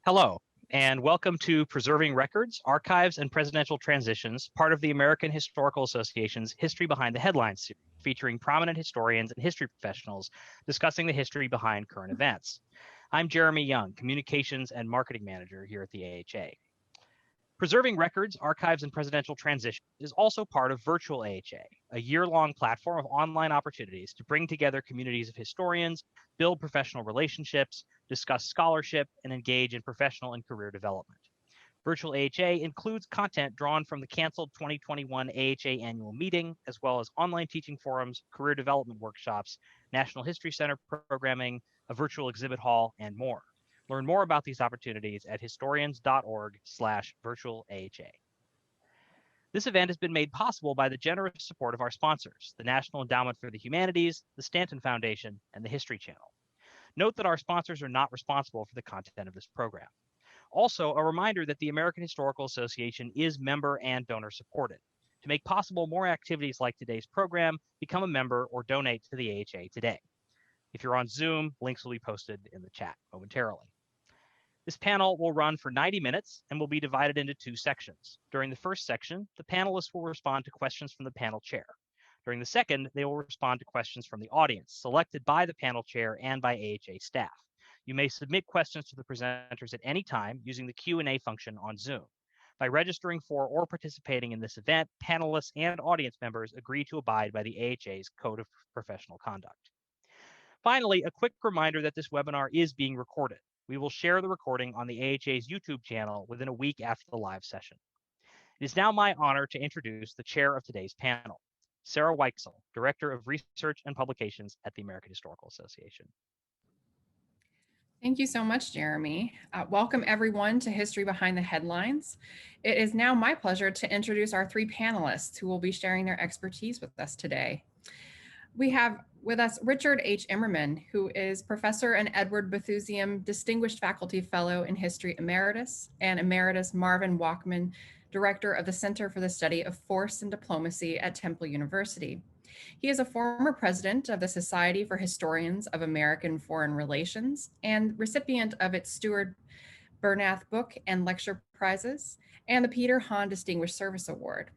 Hello, and welcome to Preserving Records, Archives, and Presidential Transitions, part of the American Historical Association's History Behind the Headlines series, featuring prominent historians and history professionals discussing the history behind current events. I'm Jeremy Young, Communications and Marketing Manager here at the AHA. Preserving Records, Archives, and Presidential Transitions is also part of Virtual AHA, a year-long platform of online opportunities to bring together communities of historians, build professional relationships, discuss scholarship, and engage in professional and career development. Virtual AHA includes content drawn from the canceled 2021 AHA annual meeting, as well as online teaching forums, career development workshops, National History Center programming, a virtual exhibit hall, and more. Learn more about these opportunities at historians.org/virtualaha. This event has been made possible by the generous support of our sponsors, the National Endowment for the Humanities, the Stanton Foundation, and the History Channel. Note that our sponsors are not responsible for the content of this program. Also, a reminder that the American Historical Association is member and donor supported. To make possible more activities like today's program, become a member or donate to the AHA today. If you're on Zoom, links will be posted in the chat momentarily. This panel will run for 90 minutes and will be divided into two sections. During the first section, the panelists will respond to questions from the panel chair. During the second, they will respond to questions from the audience, selected by the panel chair and by AHA staff. You may submit questions to the presenters at any time using the Q&A function on Zoom. By registering for or participating in this event, panelists and audience members agree to abide by the AHA's Code of Professional Conduct. Finally, a quick reminder that this webinar is being recorded. We will share the recording on the AHA's YouTube channel within a week after the live session. It is now my honor to introduce the chair of today's panel, Sarah Weicksel, Director of Research and Publications at the American Historical Association. Thank you so much, Jeremy. Welcome everyone to History Behind the Headlines. It is now my pleasure to introduce our three panelists who will be sharing their expertise with us today. We have with us Richard H. Immerman, who is Professor and Edward Bethusium Distinguished Faculty Fellow in History Emeritus, and Emeritus Marvin Walkman, Director of the Center for the Study of Force and Diplomacy at Temple University. He is a former president of the Society for Historians of American Foreign Relations and recipient of its Stuart Bernath Book and Lecture Prizes and the Peter Hahn Distinguished Service Award.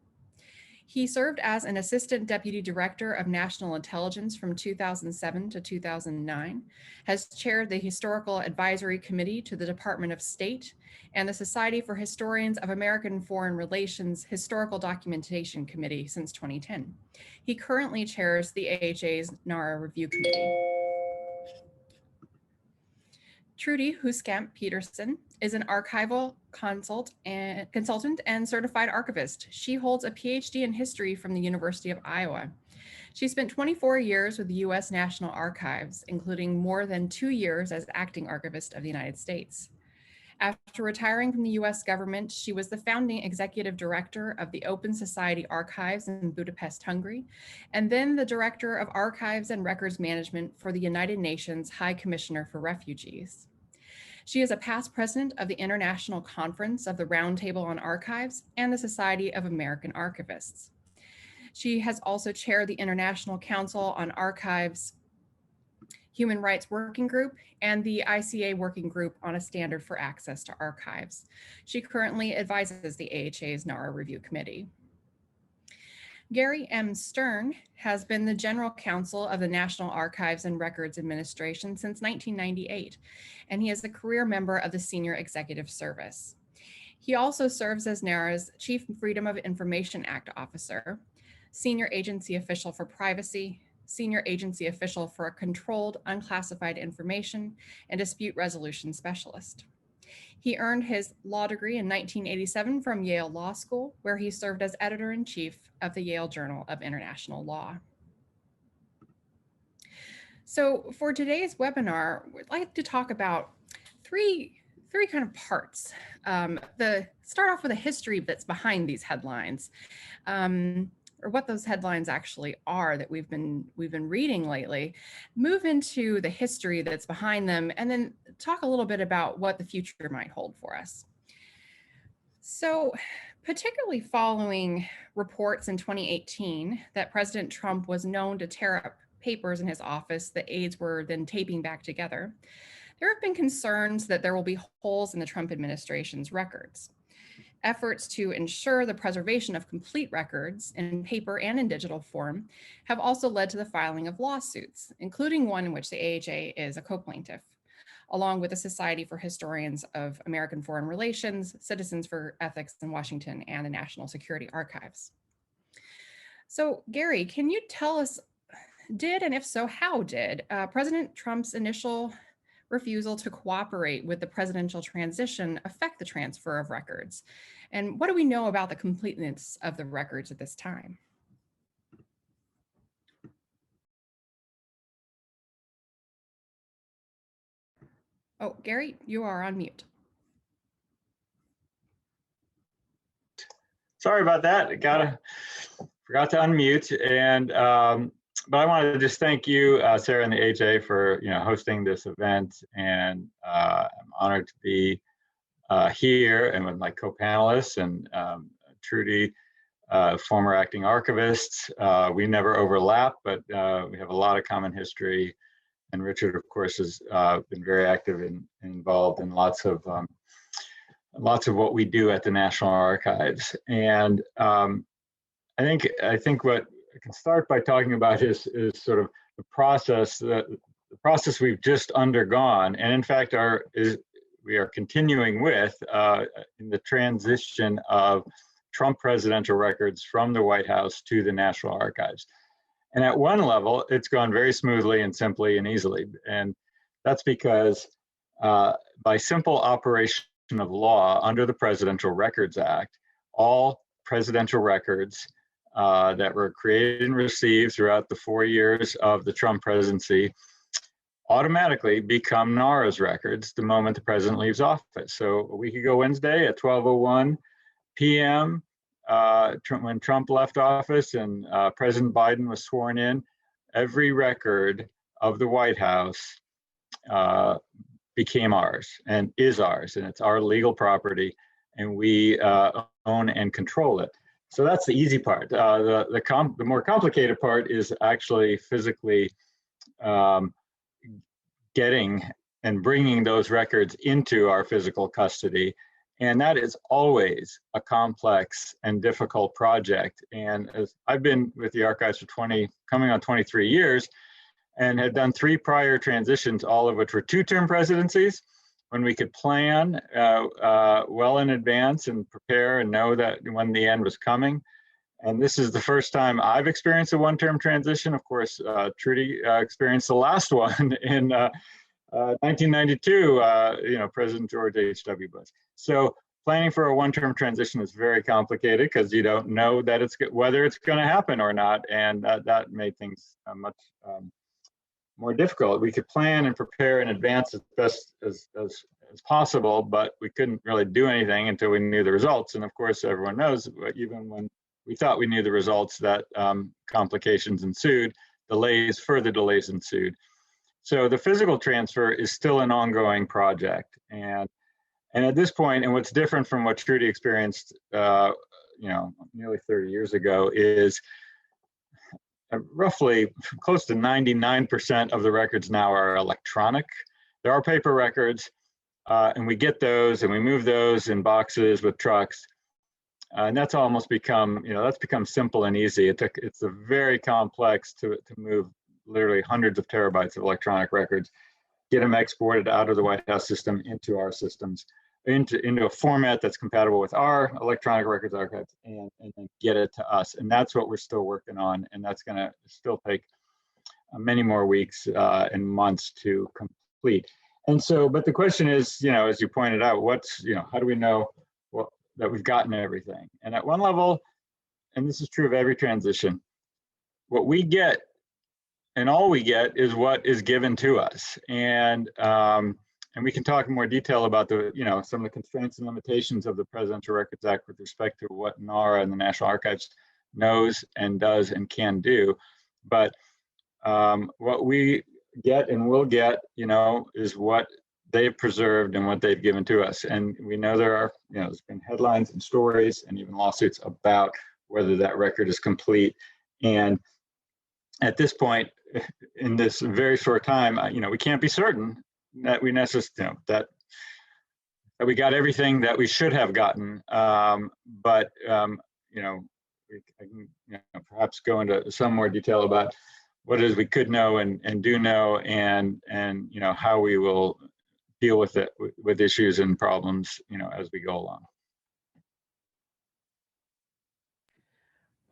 He served as an Assistant Deputy Director of National Intelligence from 2007 to 2009, has chaired the Historical Advisory Committee to the Department of State and the Society for Historians of American Foreign Relations Historical Documentation Committee since 2010. He currently chairs the AHA's NARA Review Committee. Trudy Huskamp Peterson is an archival consultant and certified archivist. She holds a PhD in history from the University of Iowa. She spent 24 years with the U.S. National Archives, including more than 2 years as acting archivist of the United States. After retiring from the U.S. government, she was the founding executive director of the Open Society Archives in Budapest, Hungary, and then the director of Archives and Records Management for the United Nations High Commissioner for Refugees. She is a past president of the International Conference of the Roundtable on Archives and the Society of American Archivists. She has also chaired the International Council on Archives Human Rights Working Group and the ICA Working Group on a Standard for Access to Archives. She currently advises the AHA's NARA Review Committee. Gary M. Stern has been the General Counsel of the National Archives and Records Administration since 1998, and he is a career member of the Senior Executive Service. He also serves as NARA's Chief Freedom of Information Act Officer, Senior Agency Official for Privacy, Senior Agency Official for Controlled Unclassified Information, and Dispute Resolution Specialist. He earned his law degree in 1987 from Yale Law School, where he served as editor-in-chief of the Yale Journal of International Law. So for today's webinar, we'd like to talk about three kind of parts. Start off with a history that's behind these headlines, or what those headlines actually are that we've been reading lately, move into the history that's behind them, and then talk a little bit about what the future might hold for us. So, particularly following reports in 2018 that President Trump was known to tear up papers in his office that aides were then taping back together, There have been concerns that there will be holes in the Trump administration's records. Efforts to ensure the preservation of complete records in paper and in digital form have also led to the filing of lawsuits, including one in which the AHA is a co-plaintiff, along with the Society for Historians of American Foreign Relations, Citizens for Ethics in Washington, and the National Security Archives. So, Gary, can you tell us, did, and if so, how did President Trump's initial refusal to cooperate with the presidential transition affect the transfer of records? And what do we know about the completeness of the records at this time? Oh, Gary, you are on mute. Sorry about that. Forgot to unmute. And but I wanted to just thank you, Sarah and the AHA, for hosting this event. And I'm honored to be here and with my co-panelists and Trudy, former acting archivist. We never overlap, but we have a lot of common history. And Richard, of course, has been very active and involved in lots of what we do at the National Archives. And I think what I can start by talking about is sort of the process we've just undergone, and in fact we are continuing with in the transition of Trump presidential records from the White House to the National Archives. And at one level, it's gone very smoothly and simply and easily, and that's because by simple operation of law under the Presidential Records Act, all presidential records that were created and received throughout the 4 years of the Trump presidency automatically become NARA's records the moment the president leaves office. So a week ago Wednesday at 12:01 p.m., when Trump left office and President Biden was sworn in, every record of the White House became ours and is ours, and it's our legal property, and we own and control it. So that's the easy part. The more complicated part is actually physically getting and bringing those records into our physical custody. And that is always a complex and difficult project. And as I've been with the archives for coming on 23 years, and had done 3 prior transitions, all of which were 2-term presidencies, when we could plan well in advance and prepare and know that when the end was coming. And this is the first time I've experienced a 1-term transition. Of course, Trudy experienced the last one in 1992, President George H.W. Bush. So planning for a 1-term transition is very complicated because you don't know that whether it's going to happen or not, and that made things much more difficult. We could plan and prepare in advance as best as possible, but we couldn't really do anything until we knew the results. And of course, everyone knows, even when we thought we knew the results, that complications ensued, further delays ensued. So the physical transfer is still an ongoing project. And at this point, and what's different from what Trudy experienced, nearly 30 years ago, is roughly close to 99% of the records now are electronic. There are paper records, and we get those and we move those in boxes with trucks. And that's almost become, that's become simple and easy. It's a very complex to move literally hundreds of terabytes of electronic records, get them exported out of the White House system into our systems, into a format that's compatible with our electronic records archives, and then get it to us. And that's what we're still working on, and that's going to still take many more weeks and months to complete. And so, but the question is, as you pointed out, how do we know that we've gotten everything? And at one level, and this is true of every transition, what we get and all we get is what is given to us. And we can talk in more detail about some of the constraints and limitations of the Presidential Records Act with respect to what NARA and the National Archives knows and does and can do. But what we get and will get, is what they've preserved and what they've given to us. And we know there are, there's been headlines and stories and even lawsuits about whether that record is complete. And at this point, in this very short time, we can't be certain that we got everything that we should have gotten, but you know, I can perhaps go into some more detail about what it is we could know and do know, and you know, how we will deal with it, with issues and problems, you know, as we go along.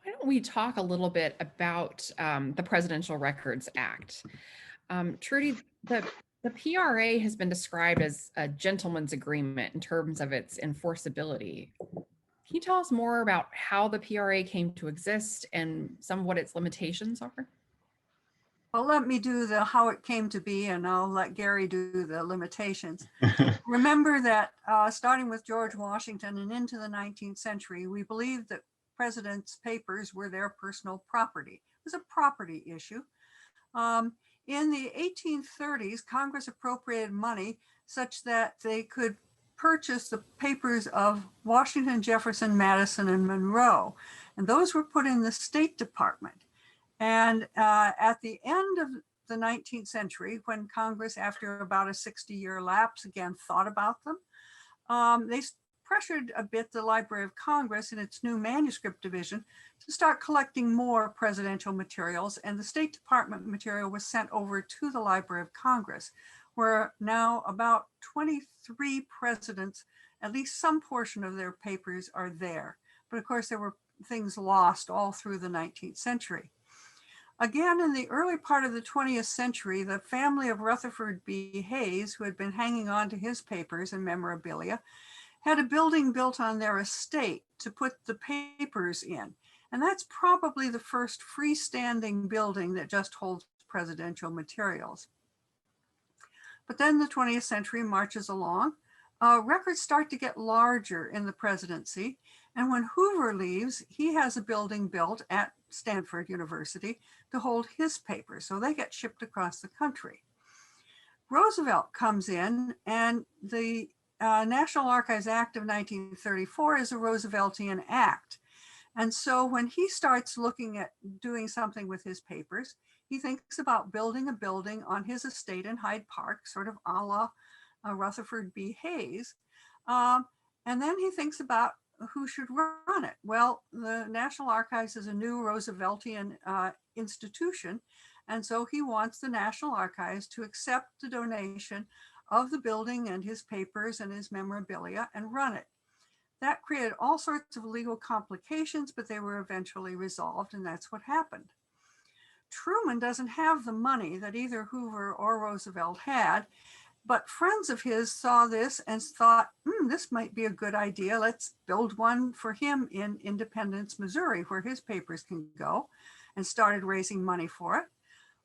Why don't we talk a little bit about the Presidential Records Act? Trudy, the PRA has been described as a gentleman's agreement in terms of its enforceability. Can you tell us more about how the PRA came to exist and some of what its limitations are? Well, let me do the how it came to be, and I'll let Gary do the limitations. Remember that starting with George Washington and into the 19th century, we believed that presidents' papers were their personal property. It was a property issue. In the 1830s, Congress appropriated money such that they could purchase the papers of Washington, Jefferson, Madison, and Monroe. And those were put in the State Department. And at the end of the 19th century, when Congress, after about a 60-year lapse, again thought about them, they pressured a bit the Library of Congress in its new manuscript division to start collecting more presidential materials, and the State Department material was sent over to the Library of Congress, where now about 23 presidents, at least some portion of their papers are there. But of course, there were things lost all through the 19th century. Again, in the early part of the 20th century, the family of Rutherford B. Hayes, who had been hanging on to his papers and memorabilia, had a building built on their estate to put the papers in. And that's probably the first freestanding building that just holds presidential materials. But then the 20th century marches along. Records start to get larger in the presidency. And when Hoover leaves, he has a building built at Stanford University to hold his papers. So they get shipped across the country. Roosevelt comes in, and the National Archives Act of 1934 is a Rooseveltian act. And so when he starts looking at doing something with his papers, he thinks about building a building on his estate in Hyde Park, sort of a la Rutherford B. Hayes. And then he thinks about who should run it. Well, the National Archives is a new Rooseveltian institution. And so he wants the National Archives to accept the donation of the building and his papers and his memorabilia and run it. That created all sorts of legal complications, but they were eventually resolved, and that's what happened. Truman doesn't have the money that either Hoover or Roosevelt had, but friends of his saw this and thought, this might be a good idea. Let's build one for him in Independence, Missouri, where his papers can go, and started raising money for it.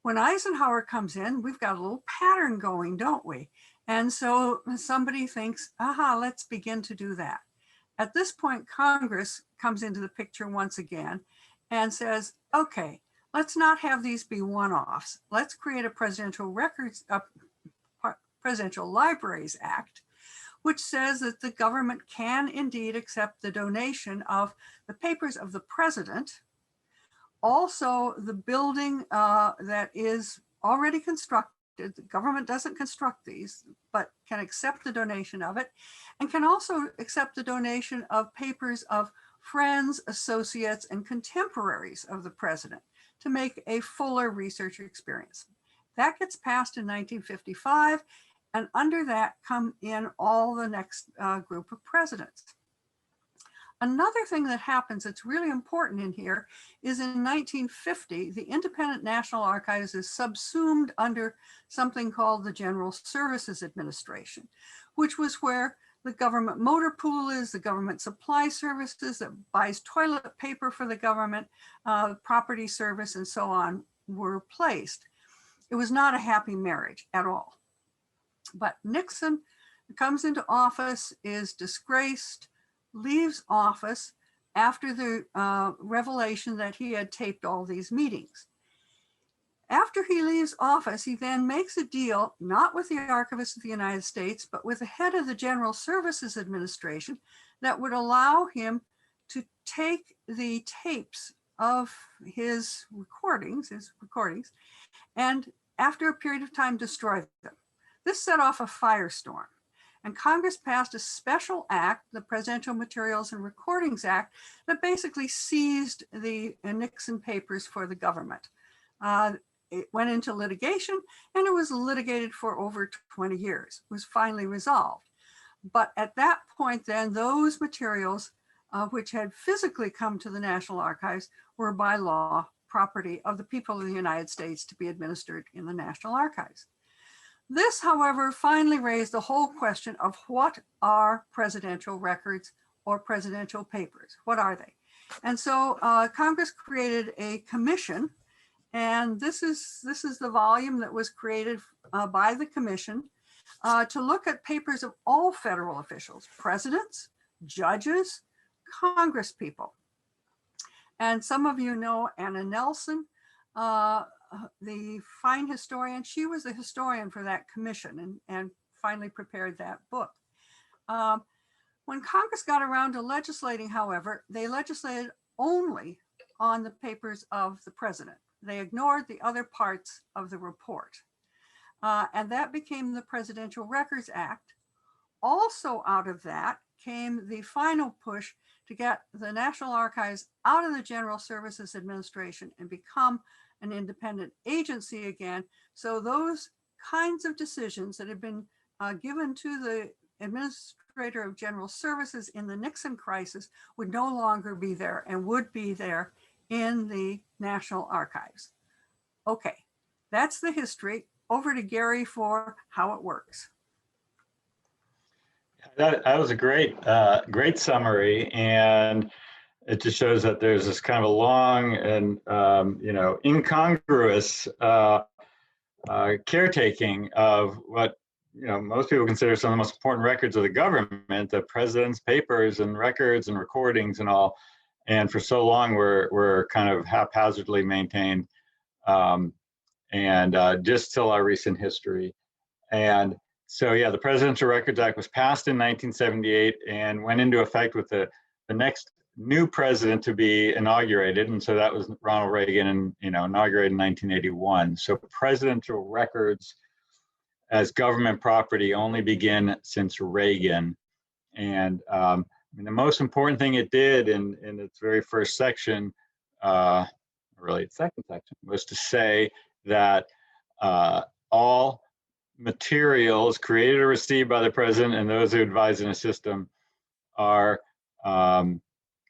When Eisenhower comes in, we've got a little pattern going, don't we? And so somebody thinks, let's begin to do that. At this point, Congress comes into the picture once again and says, okay, let's not have these be one-offs. Let's create a Presidential Libraries Act, which says that the government can indeed accept the donation of the papers of the president, also the building that is already constructed. The government doesn't construct these, but can accept the donation of it, and can also accept the donation of papers of friends, associates, and contemporaries of the president to make a fuller research experience. That gets passed in 1955, and under that come in all the next group of presidents. Another thing that happens that's really important in here is in 1950, the Independent National Archives is subsumed under something called the General Services Administration, which was where the government motor pool is, the government supply services that buys toilet paper for the government, property service, and so on were placed. It was not a happy marriage at all. But Nixon comes into office, is disgraced, leaves office after the revelation that he had taped all these meetings. After he leaves office, he then makes a deal, not with the Archivist of the United States, but with the head of the General Services Administration that would allow him to take the tapes of his recordings, and after a period of time, destroy them. This set off a firestorm, and Congress passed a special act, the Presidential Materials and Recordings Act, that basically seized the Nixon papers for the government. It went into litigation, and it was litigated for over 20 years. It was finally resolved. But at that point then, those materials which had physically come to the National Archives were by law property of the people of the United States to be administered in the National Archives. This, however, finally raised the whole question of what are presidential records or presidential papers? What are they? And so Congress created a commission, and this is the volume that was created by the commission to look at papers of all federal officials, presidents, judges, Congress people. And some of you know Anna Nelson, the fine historian. She was the historian for that commission and finally prepared that book. When Congress got around to legislating, however, they legislated only on the papers of the president. They ignored the other parts of the report. And that became the Presidential Records Act. Also out of that came the final push to get the National Archives out of the General Services Administration and become an independent agency again. So those kinds of decisions that had been given to the Administrator of General Services in the Nixon crisis would no longer be there and would be there in the National Archives. Okay, that's the history. Over to Gary for how it works. That was a great summary, and it just shows that there's this kind of a long and incongruous caretaking of what most people consider some of the most important records of the government, the president's papers and records and recordings and all. And for so long, we're kind of haphazardly maintained, and just till our recent history. And so, yeah, the Presidential Records Act was passed in 1978 and went into effect with the next new president to be inaugurated. And so that was Ronald Reagan, and inaugurated in 1981. So presidential records as government property only begin since Reagan. And the most important thing it did in its very first section, really its second section, was to say that all materials created or received by the president and those who advise and assist them are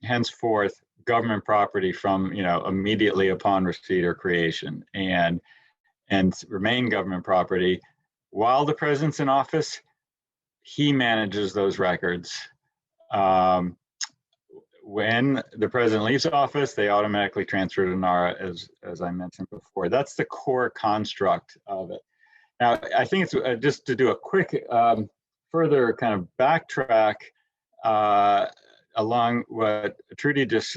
henceforth government property from immediately upon receipt or creation, and remain government property while the president's in office. He manages those records. When the president leaves office, they automatically transfer to NARA, as I mentioned before. That's the core construct of it. Now, I think it's just to do a quick further kind of backtrack along what Trudy just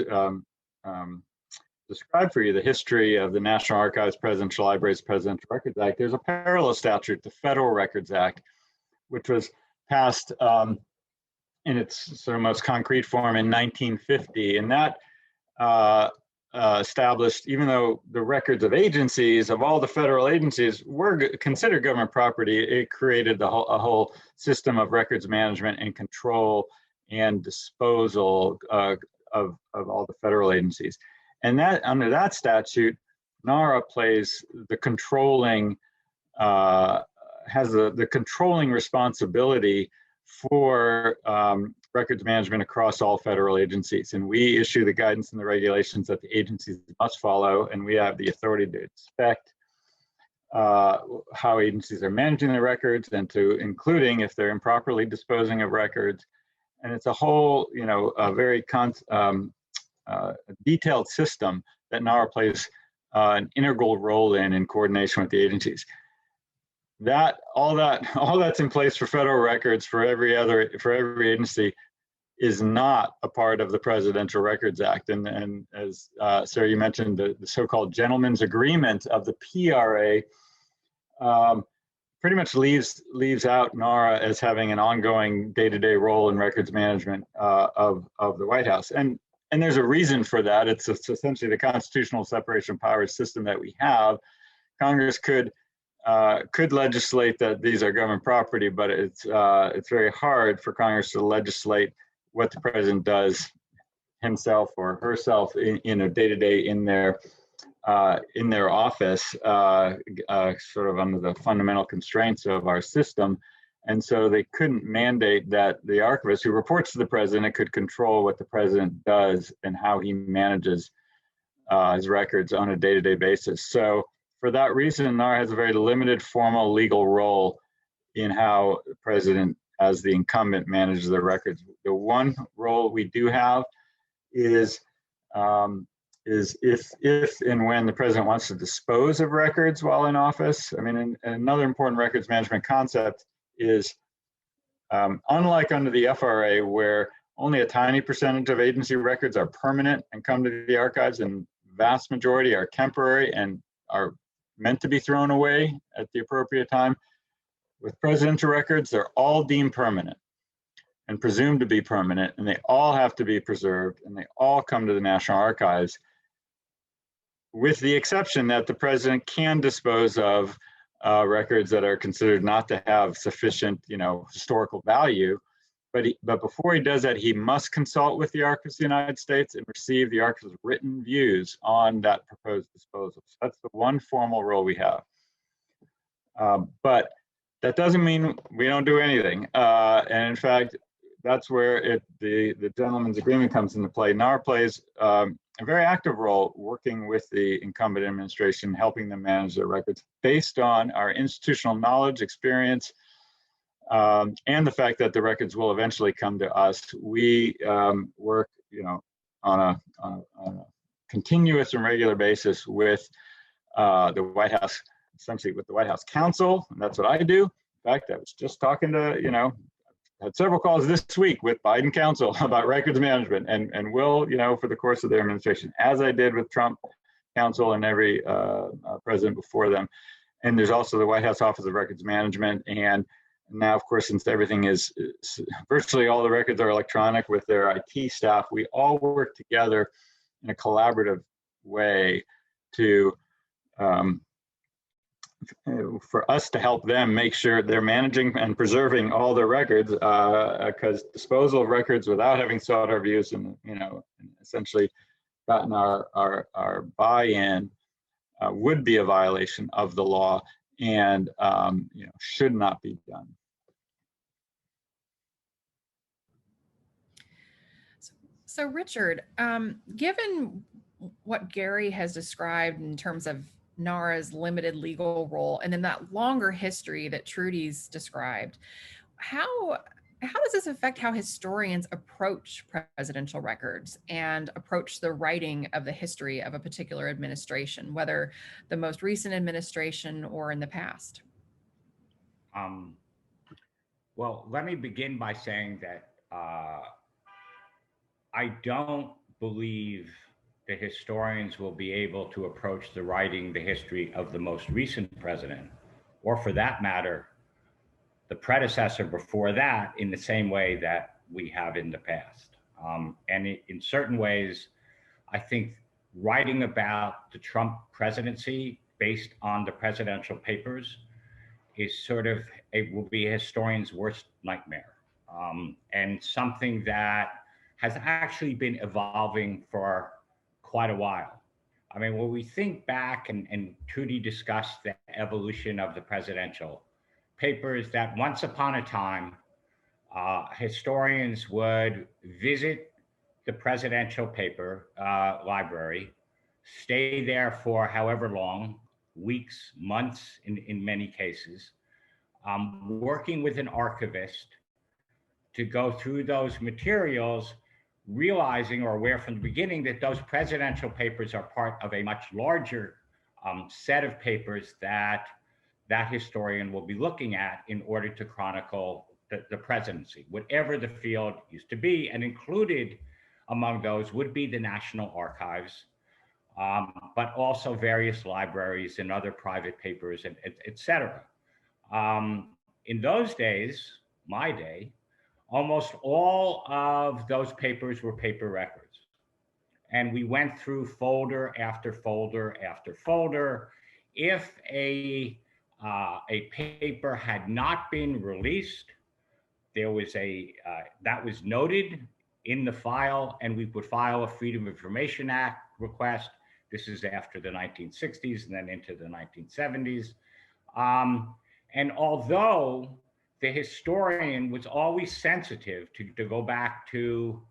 described for you, the history of the National Archives, Presidential Libraries, Presidential Records Act. There's a parallel statute, the Federal Records Act, which was passed in its sort of most concrete form in 1950. And that established, even though the records of agencies, of all the federal agencies, were considered government property, it created a whole system of records management and control and disposal of all the federal agencies. And that under that statute, NARA plays the controlling, has the controlling responsibility for records management across all federal agencies. And we issue the guidance and the regulations that the agencies must follow, and we have the authority to inspect how agencies are managing their records, and to including if they're improperly disposing of records. And it's a whole, a very detailed system that NARA plays an integral role in coordination with the agencies. All that's in place for federal records for every agency is not a part of the Presidential Records Act. And as Sarah, you mentioned, the so-called gentleman's agreement of the PRA pretty much leaves out NARA as having an ongoing day-to-day role in records management of the White House. And there's a reason for that. It's essentially the constitutional separation of powers system that we have. Congress could could legislate that these are government property, but it's very hard for Congress to legislate what the president does himself or herself in a day-to-day in their office, sort of under the fundamental constraints of our system. And so they couldn't mandate that the archivist who reports to the president could control what the president does and how he manages his records on a day-to-day basis. So for that reason, NARA has a very limited formal legal role in how the president, as the incumbent, manages the records. The one role we do have is if and when the president wants to dispose of records while in office. I mean, and another important records management concept is, unlike under the FRA, where only a tiny percentage of agency records are permanent and come to the archives, and vast majority are temporary and are meant to be thrown away at the appropriate time. With presidential records, they're all deemed permanent and presumed to be permanent, and they all have to be preserved, and they all come to the National Archives, with the exception that the president can dispose of records that are considered not to have sufficient, historical value. But before he does that, he must consult with the Archivist of the United States and receive the Archivist's written views on that proposed disposal. So that's the one formal role we have. But that doesn't mean we don't do anything. And in fact, that's where the gentleman's agreement comes into play. NARA plays a very active role working with the incumbent administration, helping them manage their records based on our institutional knowledge, experience, and the fact that the records will eventually come to us. We work, on a continuous and regular basis with the White House, essentially with the White House counsel, and that's what I do. In fact, I was just talking to, had several calls this week with Biden counsel about records management, and will, for the course of their administration, as I did with Trump counsel and every president before them. And there's also the White House Office of Records Management. And now, of course, since everything is, virtually all the records are electronic with their IT staff, we all work together in a collaborative way to, for us to help them make sure they're managing and preserving all their records, because disposal of records without having sought our views and essentially gotten our buy-in would be a violation of the law and should not be done. So Richard, given what Gary has described in terms of NARA's limited legal role, and then that longer history that Trudy's described, how does this affect how historians approach presidential records and approach the writing of the history of a particular administration, whether the most recent administration or in the past? Well, let me begin by saying that I don't believe the historians will be able to approach the writing the history of the most recent president, or for that matter, the predecessor before that, in the same way that we have in the past. And in certain ways, I think writing about the Trump presidency based on the presidential papers is will be a historian's worst nightmare, and something that has actually been evolving for quite a while. I mean, when we think back, and Trudy discussed the evolution of the presidential papers, that once upon a time, historians would visit the presidential paper library, stay there for however long, weeks, months in many cases, working with an archivist to go through those materials, realizing or aware from the beginning that those presidential papers are part of a much larger set of papers that historian will be looking at in order to chronicle the presidency, whatever the field used to be. And included among those would be the National Archives, but also various libraries and other private papers, and et cetera. In those days, my day, almost all of those papers were paper records. And we went through folder after folder after folder. If a a paper had not been released, there was that was noted in the file, and we would file a Freedom of Information Act request. This is after the 1960s and then into the 1970s. And although the historian was always sensitive to go back to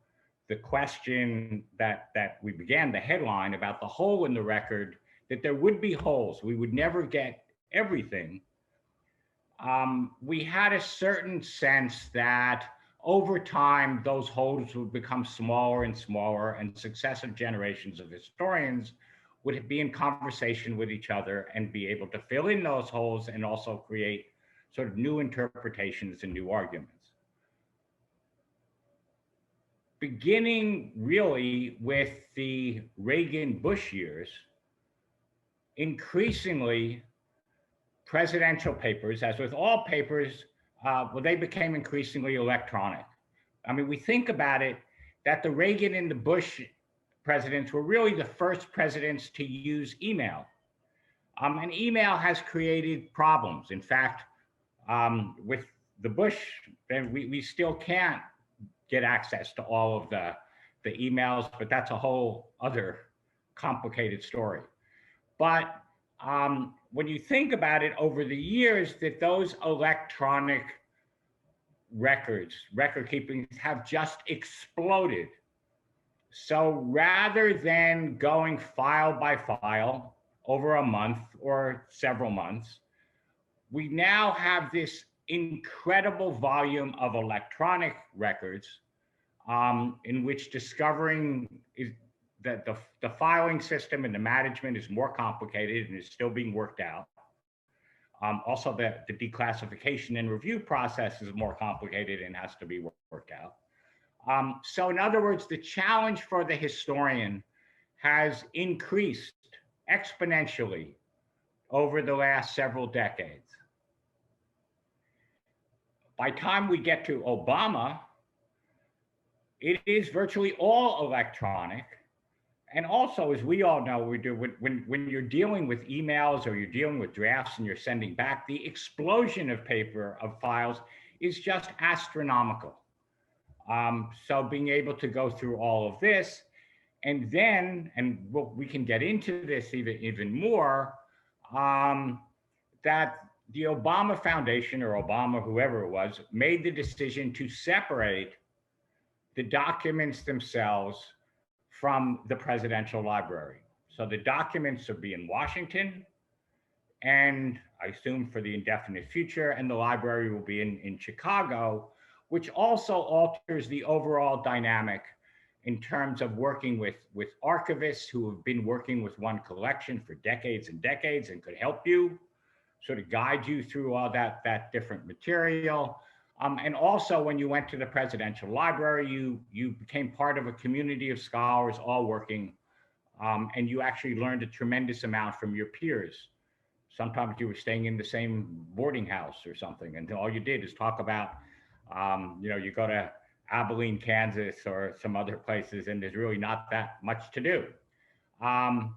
the question that we began the headline about the hole in the record, that there would be holes, we would never get everything. We had a certain sense that over time, those holes would become smaller and smaller, and successive generations of historians would be in conversation with each other and be able to fill in those holes and also create sort of new interpretations and new arguments. Beginning really with the Reagan-Bush years, increasingly presidential papers, as with all papers, well, they became increasingly electronic. I mean, we think about it, that the Reagan and the Bush presidents were really the first presidents to use email. And email has created problems. In fact, with the Bush, we still can't get access to all of the emails, but that's a whole other complicated story. But when you think about it, over the years, that those electronic record keeping have just exploded. So rather than going file by file over a month or several months, we now have this incredible volume of electronic records in which discovering is that the filing system and the management is more complicated and is still being worked out. Also, the declassification and review process is more complicated and has to be worked out. So in other words, the challenge for the historian has increased exponentially over the last several decades. By the time we get to Obama, it is virtually all electronic. And also, as we all know, when you're dealing with emails or you're dealing with drafts and you're sending back, the explosion of paper, of files, is just astronomical. So being able to go through all of this, and then, and we can get into this even more, that the Obama Foundation, or Obama, whoever it was, made the decision to separate the documents themselves from the presidential library. So the documents will be in Washington, and I assume for the indefinite future, and the library will be in Chicago, which also alters the overall dynamic in terms of working with archivists who have been working with one collection for decades and decades and could help you, sort of guide you through all that different material. And also, when you went to the presidential library, you became part of a community of scholars all working, and you actually learned a tremendous amount from your peers. Sometimes you were staying in the same boarding house or something, and all you did is talk about, you go to Abilene, Kansas, or some other places, and there's really not that much to do. I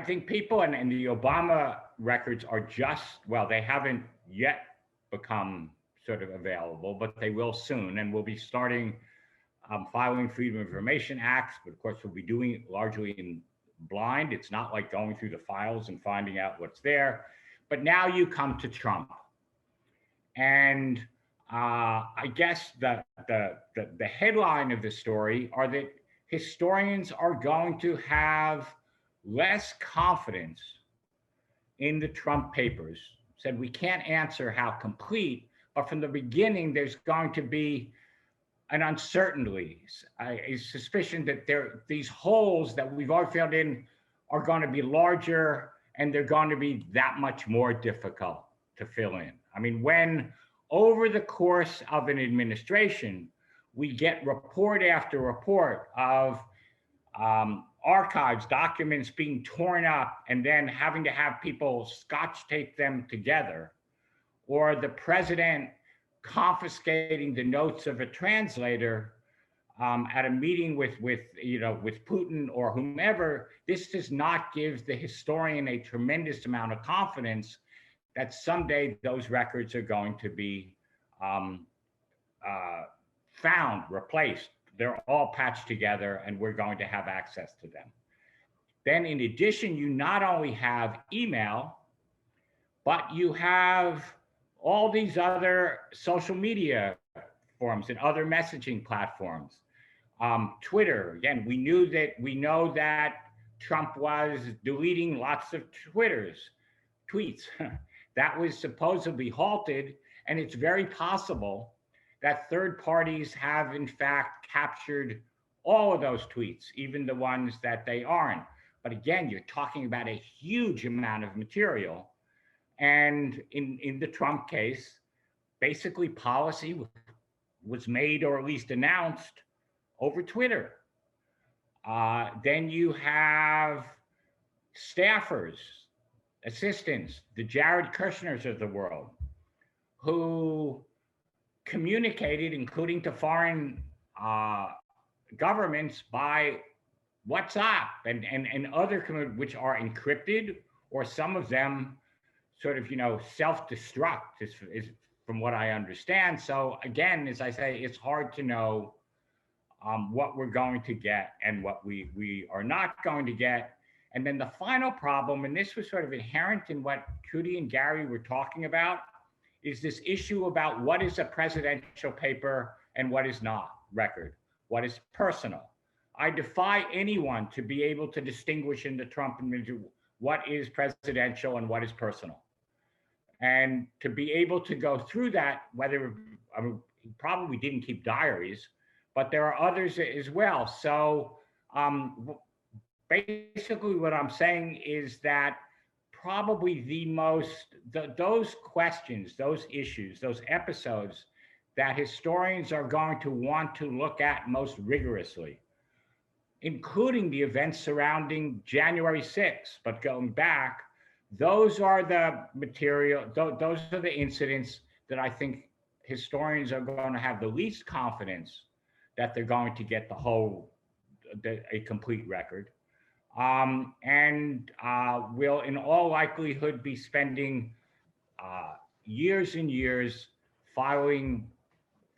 think people and the Obama records are just, well, they haven't yet become sort of available, but they will soon. And we'll be starting filing Freedom of Information Acts, but of course we'll be doing it largely in blind. It's not like going through the files and finding out what's there. But now you come to Trump. And I guess the headline of the story are that historians are going to have less confidence in the Trump papers. Said we can't answer how complete, but from the beginning, there's going to be an uncertainty, a suspicion that these holes that we've all filled in are going to be larger, and they're going to be that much more difficult to fill in. I mean, when over the course of an administration, we get report after report of archives, documents being torn up and then having to have people scotch tape them together, or the president confiscating the notes of a translator, at a meeting with Putin or whomever, this does not give the historian a tremendous amount of confidence that someday those records are going to be found, replaced. They're all patched together and we're going to have access to them. Then in addition, you not only have email, but you have all these other social media forums and other messaging platforms. Twitter, again, we know that Trump was deleting lots of tweets. That was supposedly halted, and it's very possible that third parties have in fact captured all of those tweets, even the ones that they aren't. But again, you're talking about a huge amount of material. And in the Trump case, basically policy was made or at least announced over Twitter. Then you have staffers, assistants, the Jared Kushners of the world, who communicated, including to foreign governments, by WhatsApp and other which are encrypted, or some of them sort of self-destruct is from what I understand. So again, as I say, it's hard to know what we're going to get and what we are not going to get. And then the final problem, and this was sort of inherent in what Trudy and Gary were talking about, is this issue about what is a presidential paper and what is not record, what is personal. I defy anyone to be able to distinguish in the Trump administration what is presidential and what is personal. And to be able to go through that, he probably didn't keep diaries, but there are others as well. So basically what I'm saying is that probably those questions, those issues, those episodes that historians are going to want to look at most rigorously, including the events surrounding January 6th, but going back, those are the material, those are the incidents that I think historians are going to have the least confidence that they're going to get a complete record. And will in all likelihood be spending years and years filing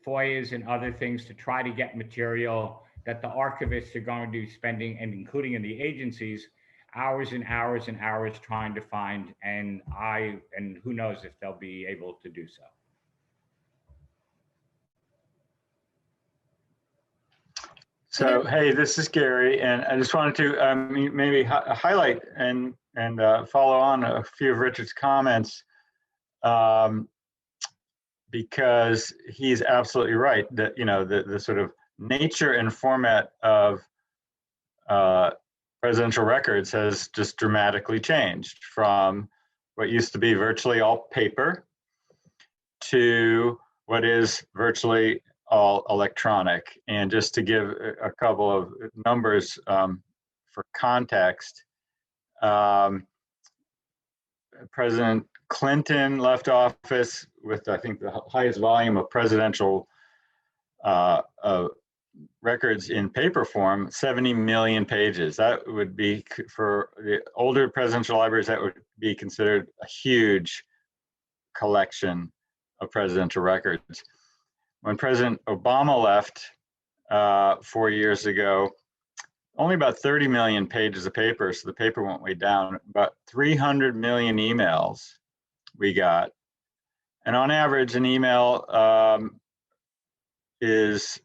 FOIAs and other things to try to get material that the archivists are going to be spending, and including in the agencies, hours and hours and hours trying to find, and who knows if they'll be able to do so. So, hey, this is Gary, and I just wanted to maybe highlight and follow on a few of Richard's comments, because he's absolutely right that the sort of nature and format of presidential records has just dramatically changed from what used to be virtually all paper to what is virtually all electronic. And just to give a couple of numbers for context, President Clinton left office with, I think, the highest volume of presidential records in paper form, 70 million pages. That would be, for the older presidential libraries, that would be considered a huge collection of presidential records. When President Obama left 4 years ago, only about 30 million pages of paper, so the paper went way down. About 300 million emails we got. And on average, an email is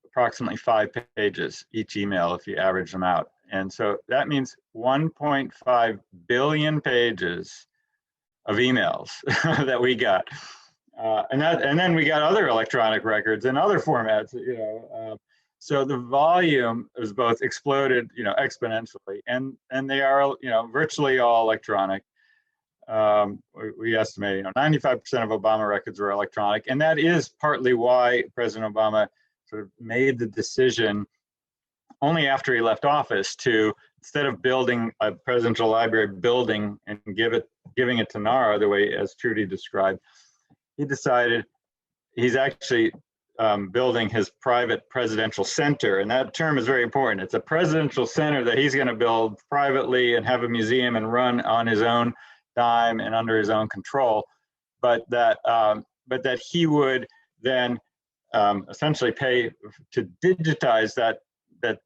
approximately 5 pages each email if you average them out. And so that means 1.5 billion pages of emails that we got. And then we got other electronic records and other formats, so the volume has both exploded, exponentially, and they are, virtually all electronic. We estimate, 95% of Obama records were electronic, and that is partly why President Obama sort of made the decision only after he left office to, instead of building a presidential library building and giving it to NARA the way as Trudy described, he decided he's actually building his private presidential center. And that term is very important. It's a presidential center that he's going to build privately and have a museum and run on his own dime and under his own control. But that he would then essentially pay to digitize that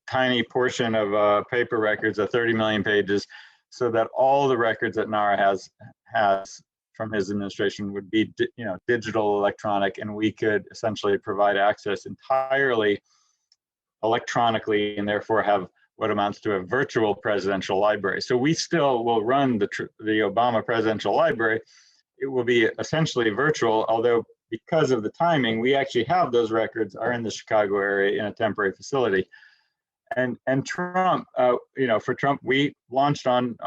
tiny portion of paper records of 30 million pages, so that all the records that NARA has from his administration would be digital, electronic, and we could essentially provide access entirely electronically, and therefore have what amounts to a virtual presidential library. So we still will run the Obama Presidential Library. It will be essentially virtual, although because of the timing, we actually have those records are in the Chicago area in a temporary facility. And Trump, for Trump, we launched on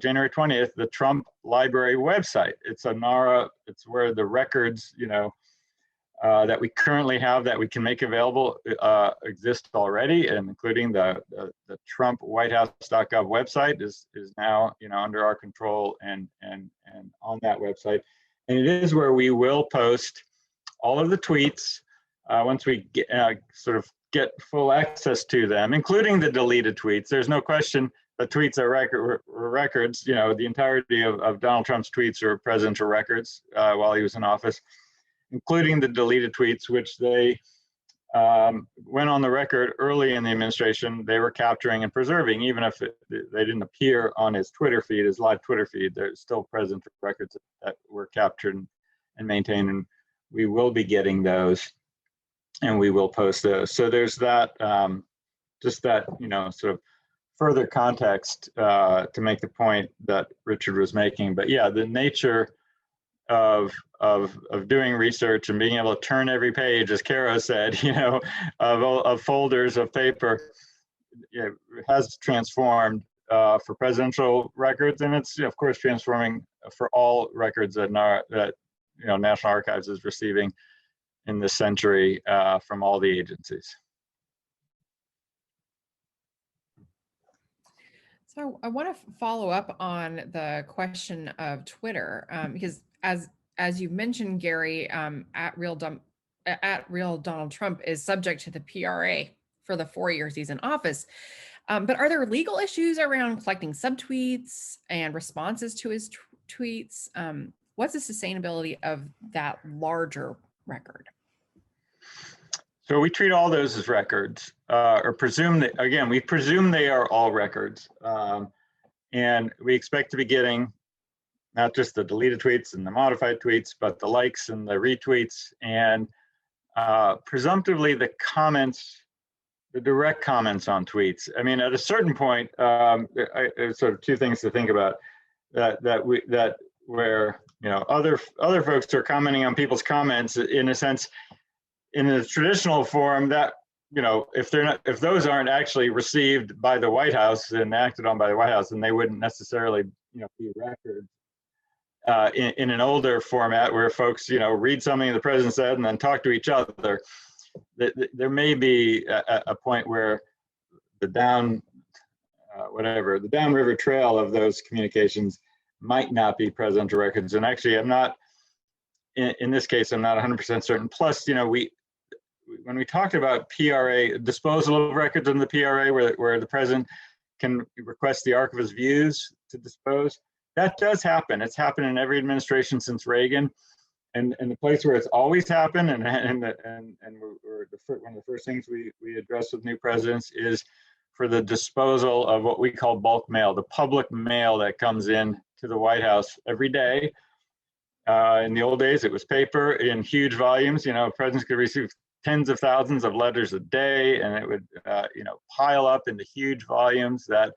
January 20th the Trump Library website. It's a NARA. It's where the records, that we currently have that we can make available exist already, and including the Trump WhiteHouse.gov website is now under our control and on that website. And it is where we will post all of the tweets once we get get full access to them, including the deleted tweets. There's no question that tweets are records. The entirety of Donald Trump's tweets are presidential records while he was in office, including the deleted tweets, which they went on the record early in the administration, they were capturing and preserving, even if they didn't appear on his Twitter feed, his live Twitter feed. They're still presidential records that were captured and maintained, and we will be getting those. And we will post those. So there's that, just that, sort of further context to make the point that Richard was making. But yeah, the nature of doing research and being able to turn every page, as Kara said, of folders of paper, has transformed for presidential records, and it's of course transforming for all records that National Archives is receiving in this century from all the agencies. So I want to follow up on the question of Twitter, because as you mentioned, Gary, at Real Donald Trump is subject to the PRA for the 4 years he's in office. But are there legal issues around collecting subtweets and responses to his tweets? What's the sustainability of that larger record? So we treat all those as records, or presume that, again, we presume they are all records. And we expect to be getting not just the deleted tweets and the modified tweets, but the likes and the retweets, and presumptively the comments, the direct comments on tweets. I mean, at a certain point, sort of two things to think about. Where other folks are commenting on people's comments, in a sense, in a traditional form, that if those aren't actually received by the White House and acted on by the White House, then they wouldn't necessarily be records. In an older format where folks read something the president said and then talk to each other, there may be a point where the downriver trail of those communications might not be presidential records. And actually, I'm not, in this case, I'm not 100% certain. Plus, when we talked about PRA, disposal of records in the PRA, where the president can request the archivist's views to dispose, that does happen. It's happened in every administration since Reagan. And the place where it's always happened, and one of the first things we address with new presidents is for the disposal of what we call bulk mail, the public mail that comes in to the White House every day. In the old days, it was paper in huge volumes. Presidents could receive tens of thousands of letters a day, and it would pile up into huge volumes that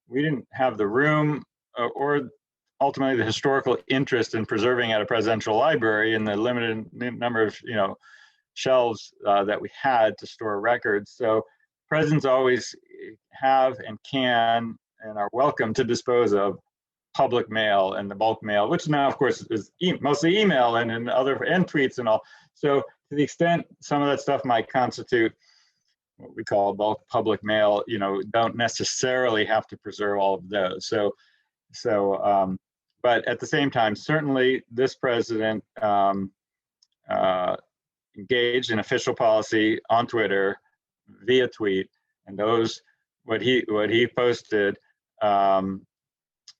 we didn't have the room or ultimately the historical interest in preserving at a presidential library in the limited number of shelves that we had to store records. So presidents always have and can and are welcome to dispose of public mail and the bulk mail, which now of course is mostly email and tweets and all. So to the extent some of that stuff might constitute what we call bulk public mail, don't necessarily have to preserve all of those. But at the same time, certainly this president, engaged in official policy on Twitter via tweet, and those what he posted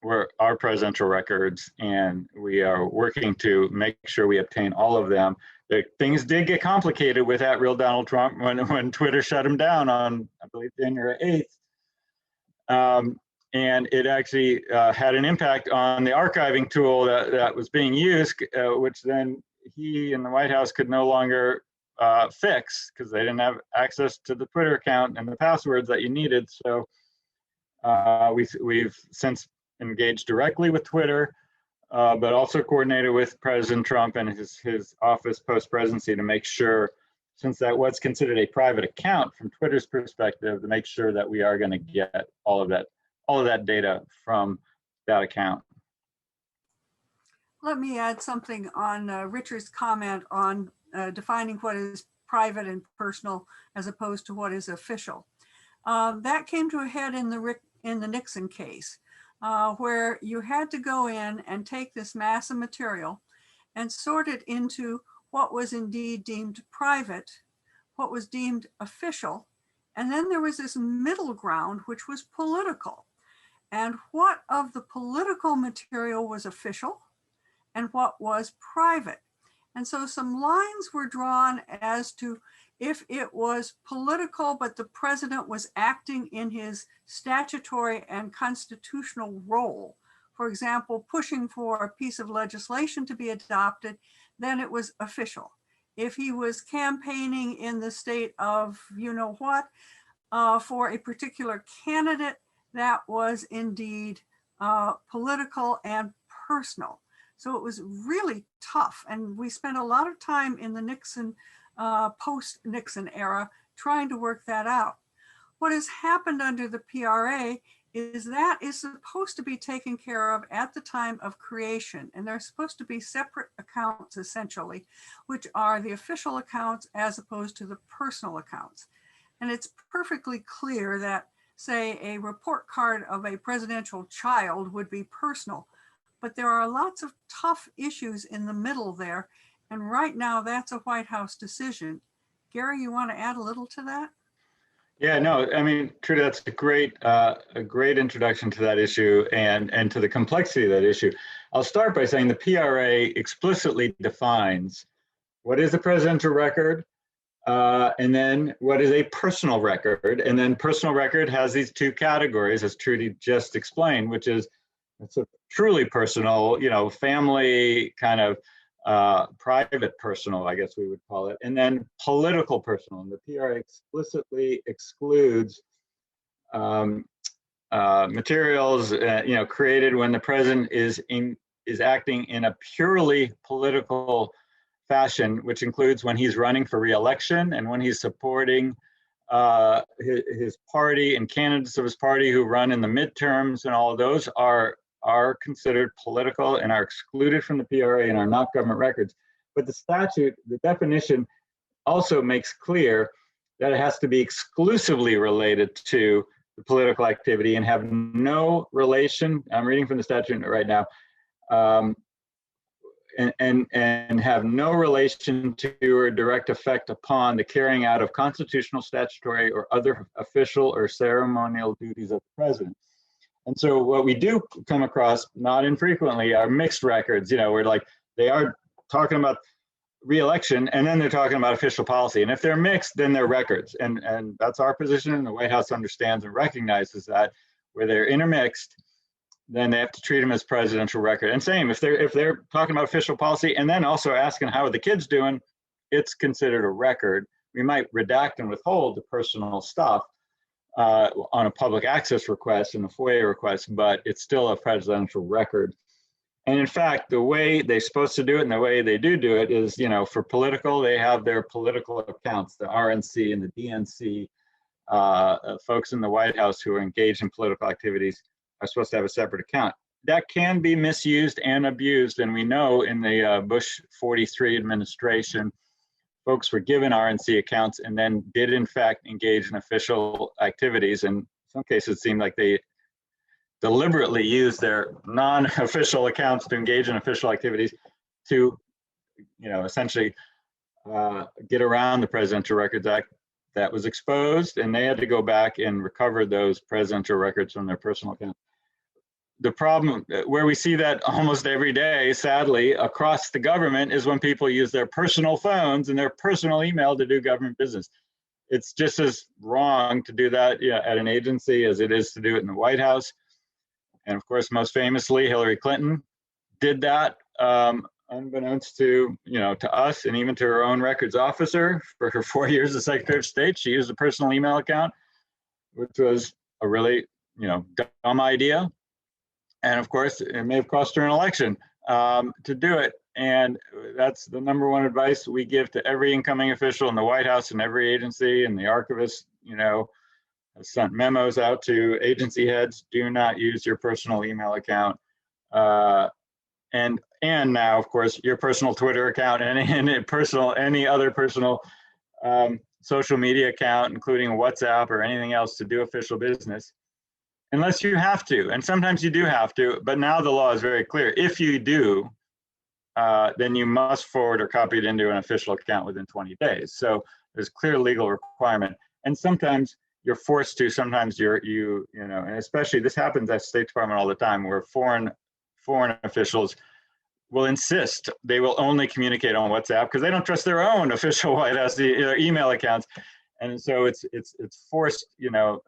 were our presidential records, and we are working to make sure we obtain all of them. Things did get complicated with that real Donald Trump when Twitter shut him down on, I believe, January 8th. And it actually had an impact on the archiving tool that was being used, which then he and the White House could no longer fix because they didn't have access to the Twitter account and the passwords that you needed. So we've since engaged directly with Twitter, but also coordinated with President Trump and his office post-presidency to make sure, since that was considered a private account from Twitter's perspective, to make sure that we are going to get all of that data from that account. Let me add something on Richard's comment on defining what is private and personal as opposed to what is official. That came to a head in the Nixon case, where you had to go in and take this mass of material and sort it into what was indeed deemed private, what was deemed official, and then there was this middle ground, which was political. And what of the political material was official and what was private? And so some lines were drawn as to if it was political, but the president was acting in his statutory and constitutional role, for example, pushing for a piece of legislation to be adopted, then it was official. If he was campaigning in the state of you know what for a particular candidate, that was indeed political and personal. So it was really tough. And we spent a lot of time in the Nixon, post-Nixon era trying to work that out. What has happened under the PRA is that is supposed to be taken care of at the time of creation. And they're supposed to be separate accounts, essentially, which are the official accounts as opposed to the personal accounts. And it's perfectly clear that, say, a report card of a presidential child would be personal, but there are lots of tough issues in the middle there. And right now that's a White House decision. Gary, you want to add a little to that? Yeah, no, I mean, Trudy, that's a great introduction to that issue and to the complexity of that issue. I'll start by saying the PRA explicitly defines what is a presidential record, and then what is a personal record. And then personal record has these two categories, as Trudy just explained, which is it's a truly personal, family kind of private personal, I guess we would call it, and then political personal. And the PRA explicitly excludes materials, created when the president is acting in a purely political fashion, which includes when he's running for re-election and when he's supporting his party and candidates of his party who run in the midterms, and all of those are considered political and are excluded from the PRA and are not government records. But the statute, the definition also makes clear that it has to be exclusively related to the political activity and have no relation, I'm reading from the statute right now, and have no relation to or direct effect upon the carrying out of constitutional, statutory, or other official or ceremonial duties of the president. And so what we do come across, not infrequently, are mixed records, where like they are talking about re-election and then they're talking about official policy. And if they're mixed, then they're records. And that's our position, and the White House understands and recognizes that. Where they're intermixed, then they have to treat them as presidential record. And same, if they're talking about official policy and then also asking how are the kids doing, it's considered a record. We might redact and withhold the personal stuff on a public access request and a FOIA request, but it's still a presidential record. And in fact, the way they're supposed to do it and the way they do it is, for political, they have their political accounts, the RNC and the DNC, folks in the White House who are engaged in political activities are supposed to have a separate account. That can be misused and abused. And we know in the Bush 43 administration, folks were given RNC accounts and then did in fact engage in official activities. And in some cases, it seemed like they deliberately used their non-official accounts to engage in official activities to, essentially get around the Presidential Records Act that was exposed, and they had to go back and recover those presidential records from their personal account. The problem where we see that almost every day, sadly, across the government is when people use their personal phones and their personal email to do government business. It's just as wrong to do that at an agency as it is to do it in the White House. And of course, most famously, Hillary Clinton did that unbeknownst to to us and even to her own records officer. For her 4 years as Secretary of State, she used a personal email account, which was a really dumb idea. And of course, it may have cost her an election to do it. And that's the number one advice we give to every incoming official in the White House and every agency. And the archivist, has sent memos out to agency heads: do not use your personal email account. And now, of course, your personal Twitter account and any other personal social media account, including WhatsApp or anything else, to do official business, unless you have to. And sometimes you do have to, but now the law is very clear. If you do, then you must forward or copy it into an official account within 20 days. So there's clear legal requirement. And sometimes you're forced to. Sometimes and especially this happens at State Department all the time, where foreign officials will insist they will only communicate on WhatsApp because they don't trust their own official White House email accounts. And so it's forced,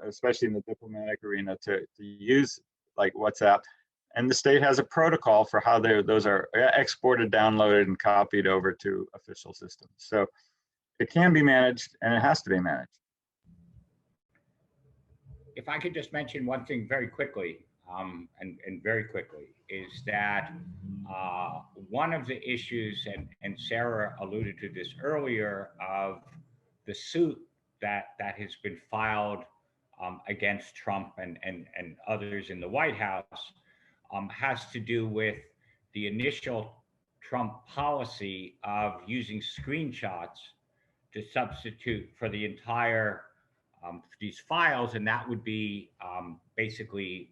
especially in the diplomatic arena, to use like WhatsApp. And the state has a protocol for how those are exported, downloaded, and copied over to official systems. So it can be managed, and it has to be managed. If I could just mention one thing very quickly, and very quickly, is that one of the issues, and Sarah alluded to this earlier, of the suit that has been filed against Trump and others in the White House, has to do with the initial Trump policy of using screenshots to substitute for the entire these files, and that would be basically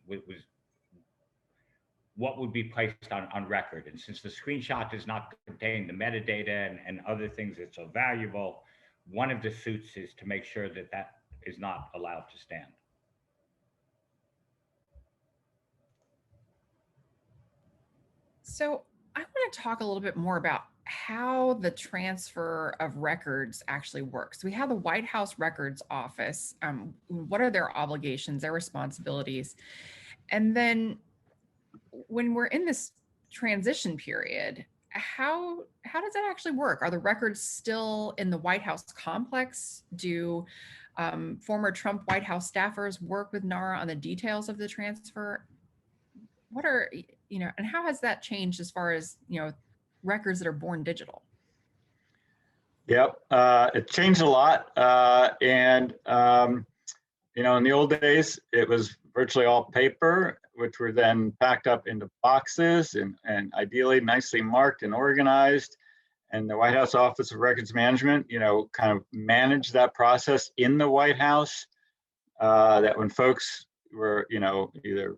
what would be placed on record. And since the screenshot does not contain the metadata and other things that's so valuable, one of the suits is to make sure that that is not allowed to stand. So I want to talk a little bit more about how the transfer of records actually works. We have the White House Records Office. What are their obligations, their responsibilities? And then when we're in this transition period, how does that actually work? Are the records still in the White House complex? Do former Trump White House staffers work with NARA on the details of the transfer? What are, and how has that changed as far as, records that are born digital? Yep, it changed a lot. In the old days, it was virtually all paper, which were then packed up into boxes and ideally nicely marked and organized. And the White House Office of Records Management, kind of managed that process in the White House, that when folks were, either,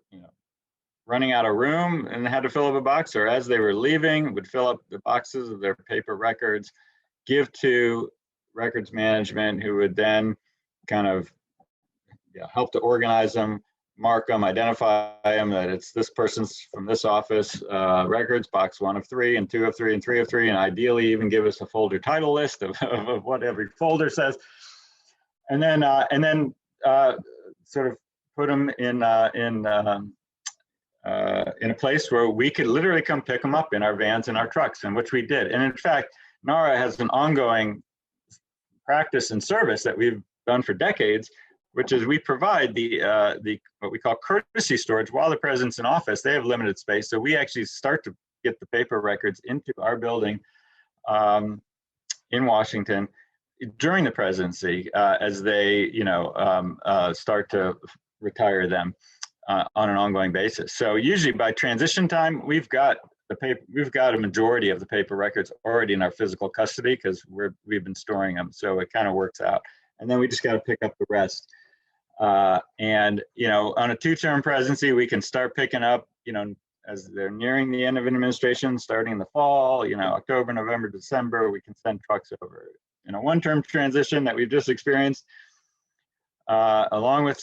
running out of room and had to fill up a box, or as they were leaving, would fill up the boxes of their paper records, give to records management, who would then kind of help to organize them, mark them, identify them, that it's this person's from this office, records, box 1 of 3 and 2 of 3 and 3 of 3, and ideally even give us a folder title list of what every folder says. And then sort of put them in a place where we could literally come pick them up in our vans and our trucks, and which we did. And in fact, NARA has an ongoing practice and service that we've done for decades, which is we provide the what we call courtesy storage while the president's in office. They have limited space, so we actually start to get the paper records into our building in Washington during the presidency, as they start to retire them on an ongoing basis. So usually by transition time, we've got a majority of the paper records already in our physical custody because we've been storing them. So it kind of works out. And then we just got to pick up the rest. On a 2-term presidency, we can start picking up, as they're nearing the end of an administration, starting in the fall, October, November, December, we can send trucks over. In a one-term transition that we've just experienced, along with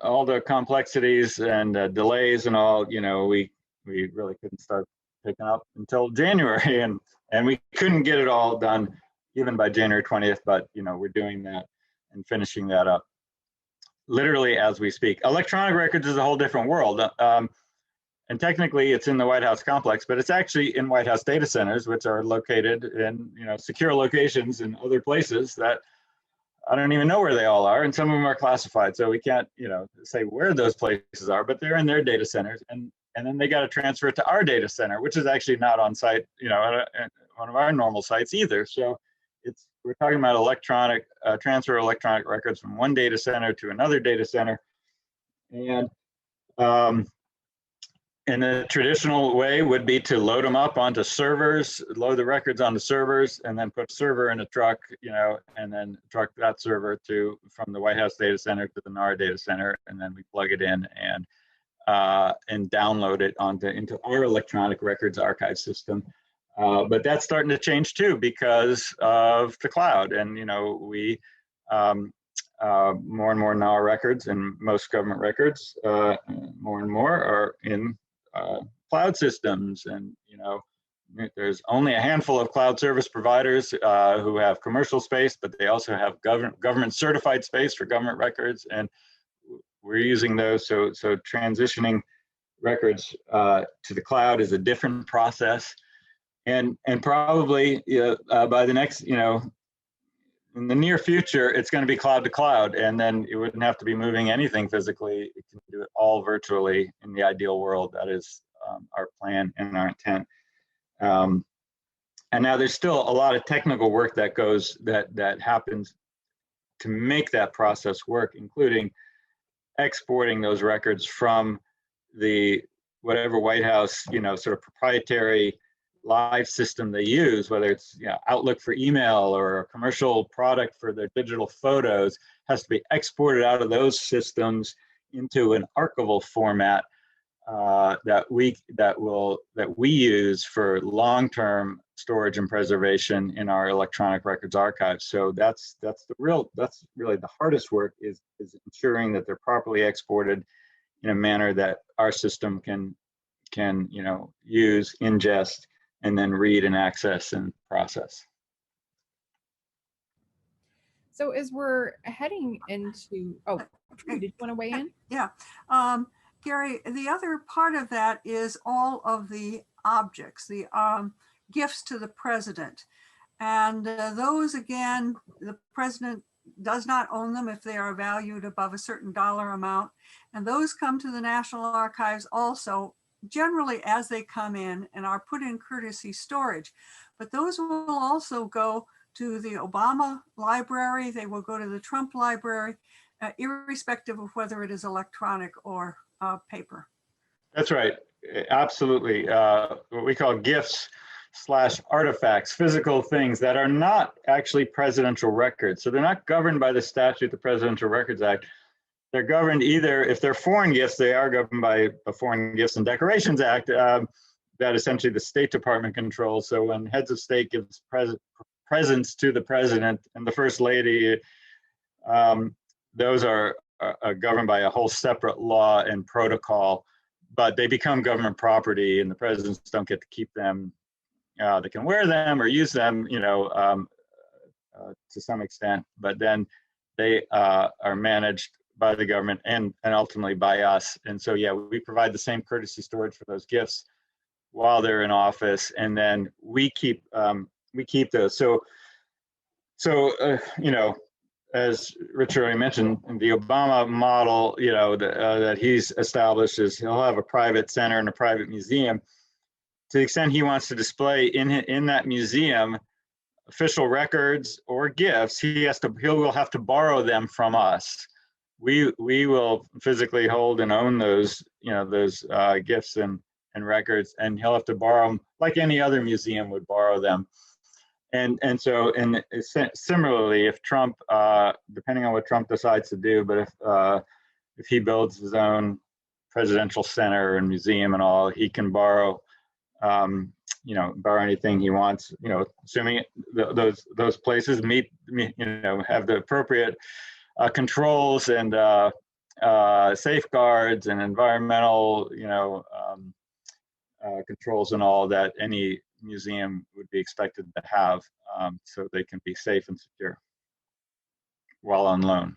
all the complexities and delays and all, we really couldn't start picking up until January, and we couldn't get it all done even by January 20th, but we're doing that and finishing that up literally as we speak. Electronic records is a whole different world. And technically it's in the White House complex, but it's actually in White House data centers, which are located in secure locations in other places that I don't even know where they all are, and some of them are classified, so we can't say where those places are, but they're in their data centers, and then they got to transfer it to our data center, which is actually not on site, at one of our normal sites either. So we're talking about electronic transfer of electronic records from one data center to another data center, and in a traditional way would be to load them up onto servers, load the records onto servers, and then put server in a truck, and then truck that server from the White House data center to the NARA data center, and then we plug it in and download it into our electronic records archive system. But that's starting to change too because of the cloud, and we more and more NARA records and most government records more and more are in cloud systems, and there's only a handful of cloud service providers who have commercial space, but they also have government certified space for government records, and we're using those. So transitioning records to the cloud is a different process, and probably by the next in the near future, it's going to be cloud to cloud, and then it wouldn't have to be moving anything physically. It can do it all virtually in the ideal world. That is our plan and our intent. And now there's still a lot of technical work that happens to make that process work, including exporting those records from the whatever White House sort of proprietary live system they use, whether it's Outlook for email or a commercial product for their digital photos, has to be exported out of those systems into an archival format that we use for long-term storage and preservation in our electronic records archives. So that's really the hardest work is ensuring that they're properly exported in a manner that our system can use, ingest, and then read and access and process. So as we're heading into, did you want to weigh in? Yeah, Gary, the other part of that is all of the objects, the gifts to the president. And those, again, the president does not own them if they are valued above a certain dollar amount. And those come to the National Archives also, generally as they come in, and are put in courtesy storage. But those will also go to the Obama library, they will go to the Trump library, irrespective of whether it is electronic or paper. That's right, absolutely. What we call gifts/artifacts, physical things that are not actually presidential records. So they're not governed by the statute, the Presidential Records Act. They're governed either, if they're foreign gifts, they are governed by the Foreign Gifts and Decorations Act that essentially the State Department controls. So when heads of state gives presents to the president and the first lady, those are governed by a whole separate law and protocol, but they become government property and the presidents don't get to keep them. They can wear them or use them, to some extent, but then they are managed by the government and ultimately by us. And so, yeah, we provide the same courtesy storage for those gifts while they're in office, and then we keep those. So as Richard already mentioned, the Obama model, that he's established is he'll have a private center and a private museum. To the extent he wants to display in that museum official records or gifts, he will have to borrow them from us. We will physically hold and own those gifts and records, and he'll have to borrow them like any other museum would borrow them. And similarly, if Trump, depending on what Trump decides to do, but if he builds his own presidential center and museum and all, he can borrow, borrow anything he wants, assuming those places meet, have the appropriate controls and safeguards and environmental, controls and all that any museum would be expected to have, so they can be safe and secure while on loan.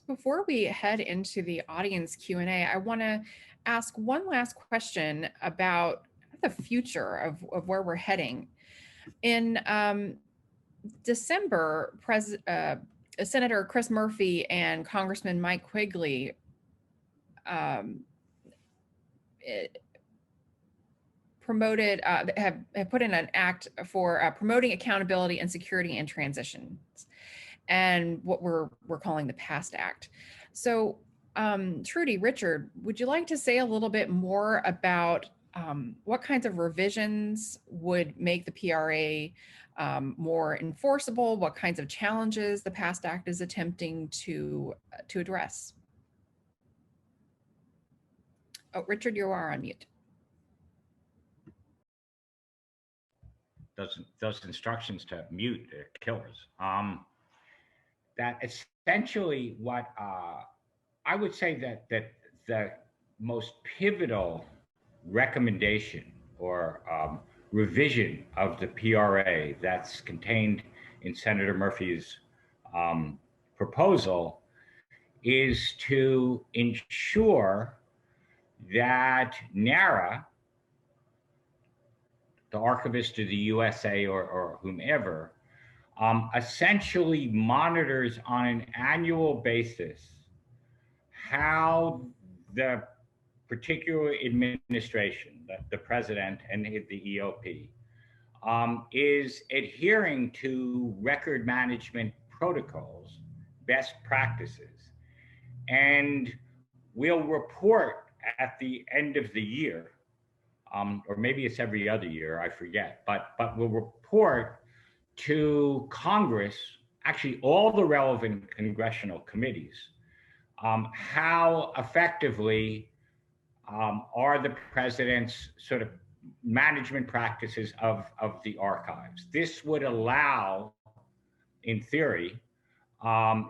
Before we head into the audience Q&A, I want to ask one last question about the future of where we're heading. In December, Senator Chris Murphy and Congressman Mike Quigley promoted, have put in an act for promoting accountability and security in transitions, and what we're calling the PAST Act. So Trudy, Richard, would you like to say a little bit more about what kinds of revisions would make the PRA more enforceable? What kinds of challenges the PAST Act is attempting to address? Oh, Richard, you are on mute. Those instructions to mute are killers. That essentially what I would say that the most pivotal recommendation or revision of the PRA that's contained in Senator Murphy's proposal is to ensure that NARA, the Archivist of the USA or whomever, essentially monitors on an annual basis how the particular administration, the president and the EOP, is adhering to record management protocols, best practices, and will report at the end of the year, or maybe it's every other year, I forget, but will report to Congress, actually all the relevant congressional committees, how effectively are the president's sort of management practices of the archives. This would allow, in theory,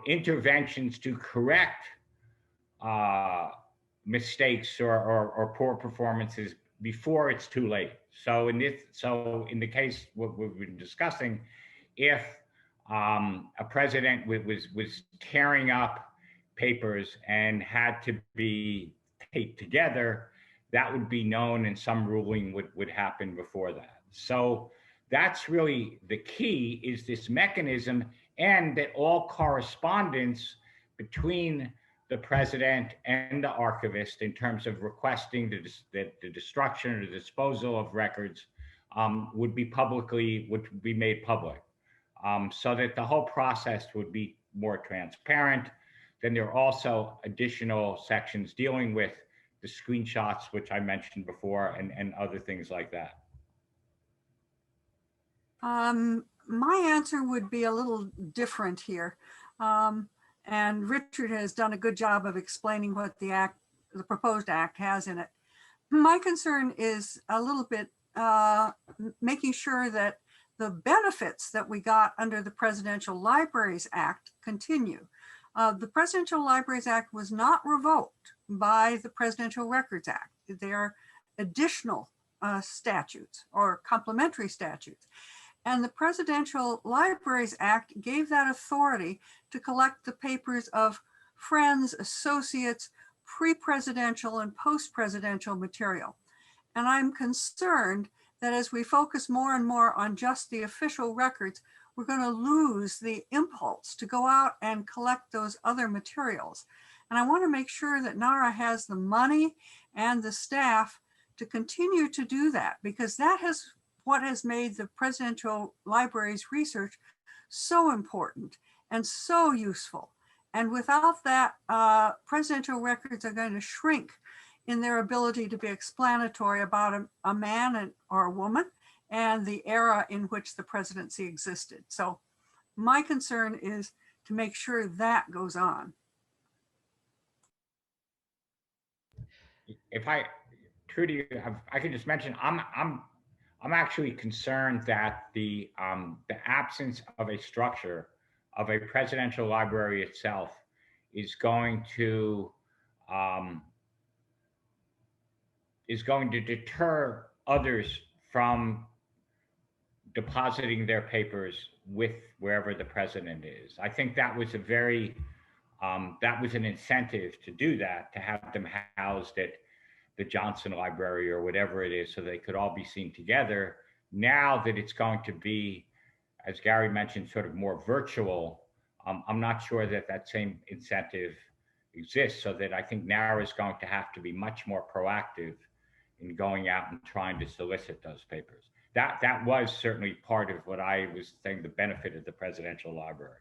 interventions to correct mistakes or poor performances before it's too late. So in the case what we've been discussing, if a president was tearing up papers and had to be taped together, that would be known and some ruling would happen before that. So that's really the key, is this mechanism, and that all correspondence between the president and the archivist in terms of requesting the destruction or the disposal of records would be made public, so that the whole process would be more transparent. Then there are also additional sections dealing with the screenshots, which I mentioned before, and other things like that. My answer would be a little different here. And Richard has done a good job of explaining what the proposed act has in it. My concern is a little bit making sure that the benefits that we got under the Presidential Libraries Act continue. The Presidential Libraries Act was not revoked by the Presidential Records Act. They're additional statutes or complementary statutes. And the Presidential Libraries Act gave that authority to collect the papers of friends, associates, pre-presidential and post-presidential material. And I'm concerned that as we focus more and more on just the official records, we're going to lose the impulse to go out and collect those other materials. And I want to make sure that NARA has the money and the staff to continue to do that, because that is what has made the Presidential Libraries research so important and so useful. And without that, presidential records are going to shrink in their ability to be explanatory about a man or a woman and the era in which the presidency existed. So my concern is to make sure that goes on. if Trudy, I can just mention, I'm actually concerned that the absence of a structure of a presidential library itself is going to deter others from depositing their papers with wherever the president is. I think that was that was an incentive to do that, to have them housed at the Johnson Library or whatever it is, so they could all be seen together. Now that it's going to be, as Gary mentioned, sort of more virtual, I'm not sure that that same incentive exists, so that I think NARA is going to have to be much more proactive in going out and trying to solicit those papers. That was certainly part of what I was saying, the benefit of the presidential library.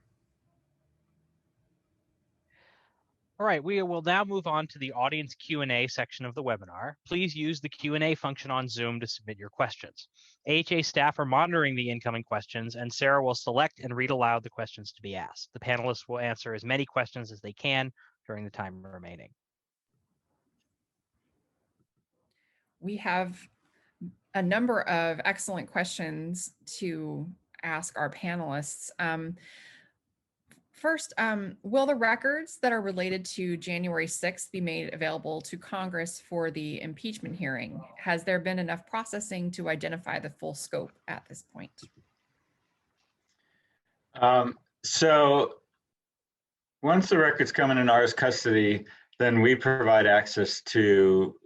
All right, we will now move on to the audience Q&A section of the webinar. Please use the Q&A function on Zoom to submit your questions. AHA staff are monitoring the incoming questions, and Sarah will select and read aloud the questions to be asked. The panelists will answer as many questions as they can during the time remaining. We have a number of excellent questions to ask our panelists. First, will the records that are related to January 6th be made available to Congress for the impeachment hearing? Has there been enough processing to identify the full scope at this point? So once the records come in NARA's custody, then we provide access to,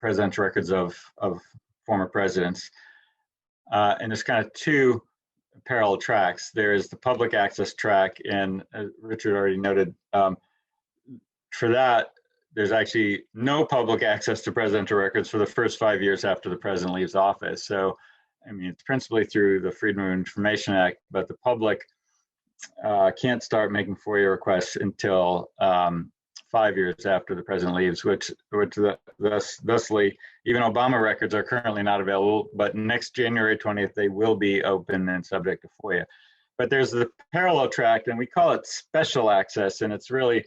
presidential records of former presidents. And there's kind of two parallel tracks. There is the public access track, and as Richard already noted, for that, there's actually no public access to presidential records for the first 5 years after the president leaves office. So, I mean, it's principally through the Freedom of Information Act, but the public can't start making FOIA requests until 5 years after the president leaves, which thusly, even Obama records are currently not available, but next January 20th, they will be open and subject to FOIA. But there's the parallel track, and we call it special access, and it's really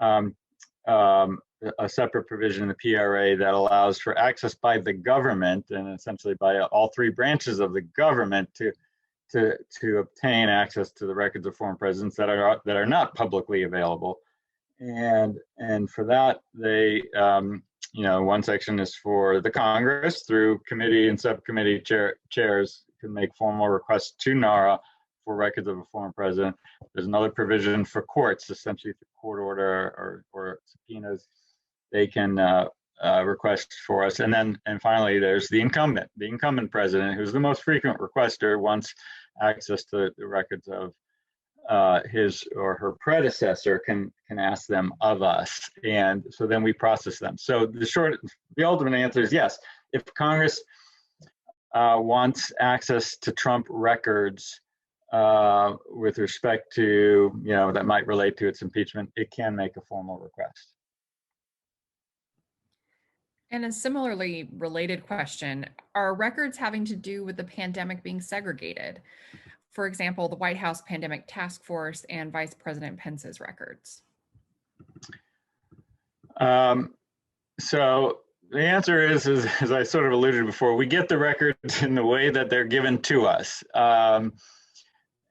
a separate provision in the PRA that allows for access by the government, and essentially by all three branches of the government, to obtain access to the records of former presidents that are not publicly available. And for that, they, one section is for the Congress through committee and subcommittee chairs can make formal requests to NARA for records of a former president. There's another provision for courts, essentially through court order or subpoenas. They can request for us. And finally, there's the incumbent president, who's the most frequent requester, wants access to the records of his or her predecessor, can ask them of us, and so then we process them. So the ultimate answer is yes. If Congress wants access to Trump records with respect to, that might relate to its impeachment, it can make a formal request. And a similarly related question, are records having to do with the pandemic being segregated? For example, the White House Pandemic Task Force and Vice President Pence's records? So the answer is, as I sort of alluded before, we get the records in the way that they're given to us.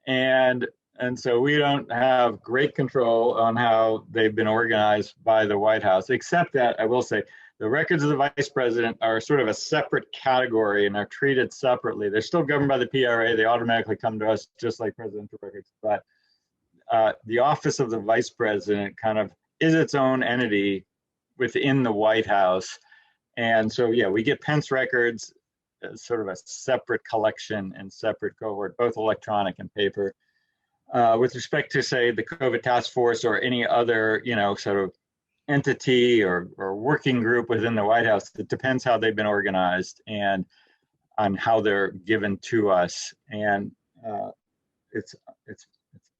And so we don't have great control on how they've been organized by the White House, except that I will say the records of the vice president are sort of a separate category and are treated separately. They're still governed by the PRA. They automatically come to us just like presidential records. But the office of the vice president kind of is its own entity within the White House. And so, yeah, we get Pence records as sort of a separate collection and separate cohort, both electronic and paper. With respect to, say, the COVID task force or any other, sort of entity or working group within the White House, it depends how they've been organized and on how they're given to us. And it's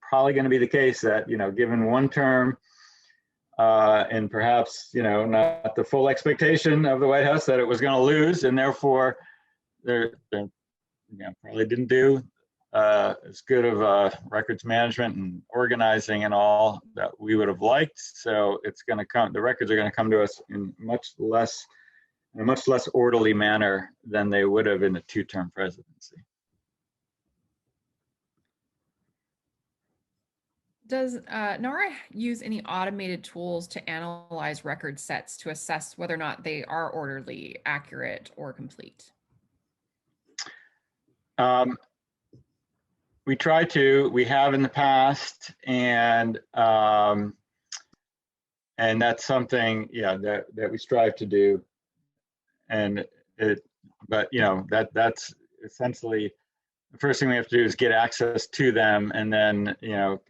probably going to be the case that, given one term and perhaps, not the full expectation of the White House that it was going to lose, and therefore they probably didn't do as good of records management and organizing and all that we would have liked. So it's going to come, the records are going to come to us in a much less orderly manner than they would have in a two-term presidency. Does NARA use any automated tools to analyze record sets to assess whether or not they are orderly, accurate, or complete? We try to, we have in the past, and that's something, yeah, that we strive to do. And but you know, that's essentially the first thing we have to do is get access to them, and then, you know,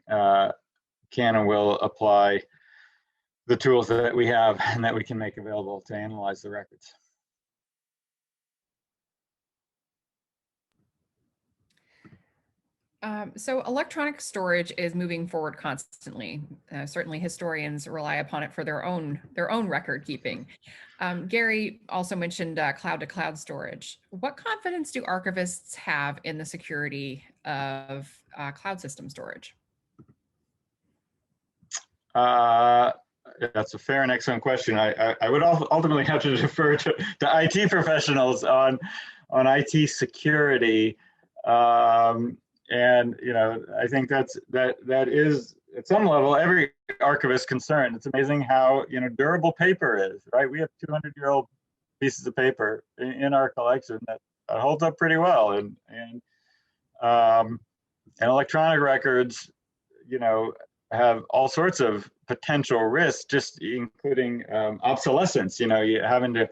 can and will apply the tools that we have and that we can make available to analyze the records. So electronic storage is moving forward constantly. Certainly historians rely upon it for their own record keeping. Gary also mentioned cloud-to-cloud storage. What confidence do archivists have in the security of cloud system storage? That's a fair and excellent question. I would ultimately have to defer to IT professionals on IT security. And you know, I think that is at some level every archivist concern. It's amazing how, you know, durable paper is, right? We have 200-year-old pieces of paper in our collection that holds up pretty well, and electronic records, you know, have all sorts of potential risks, just including obsolescence. You know, you having to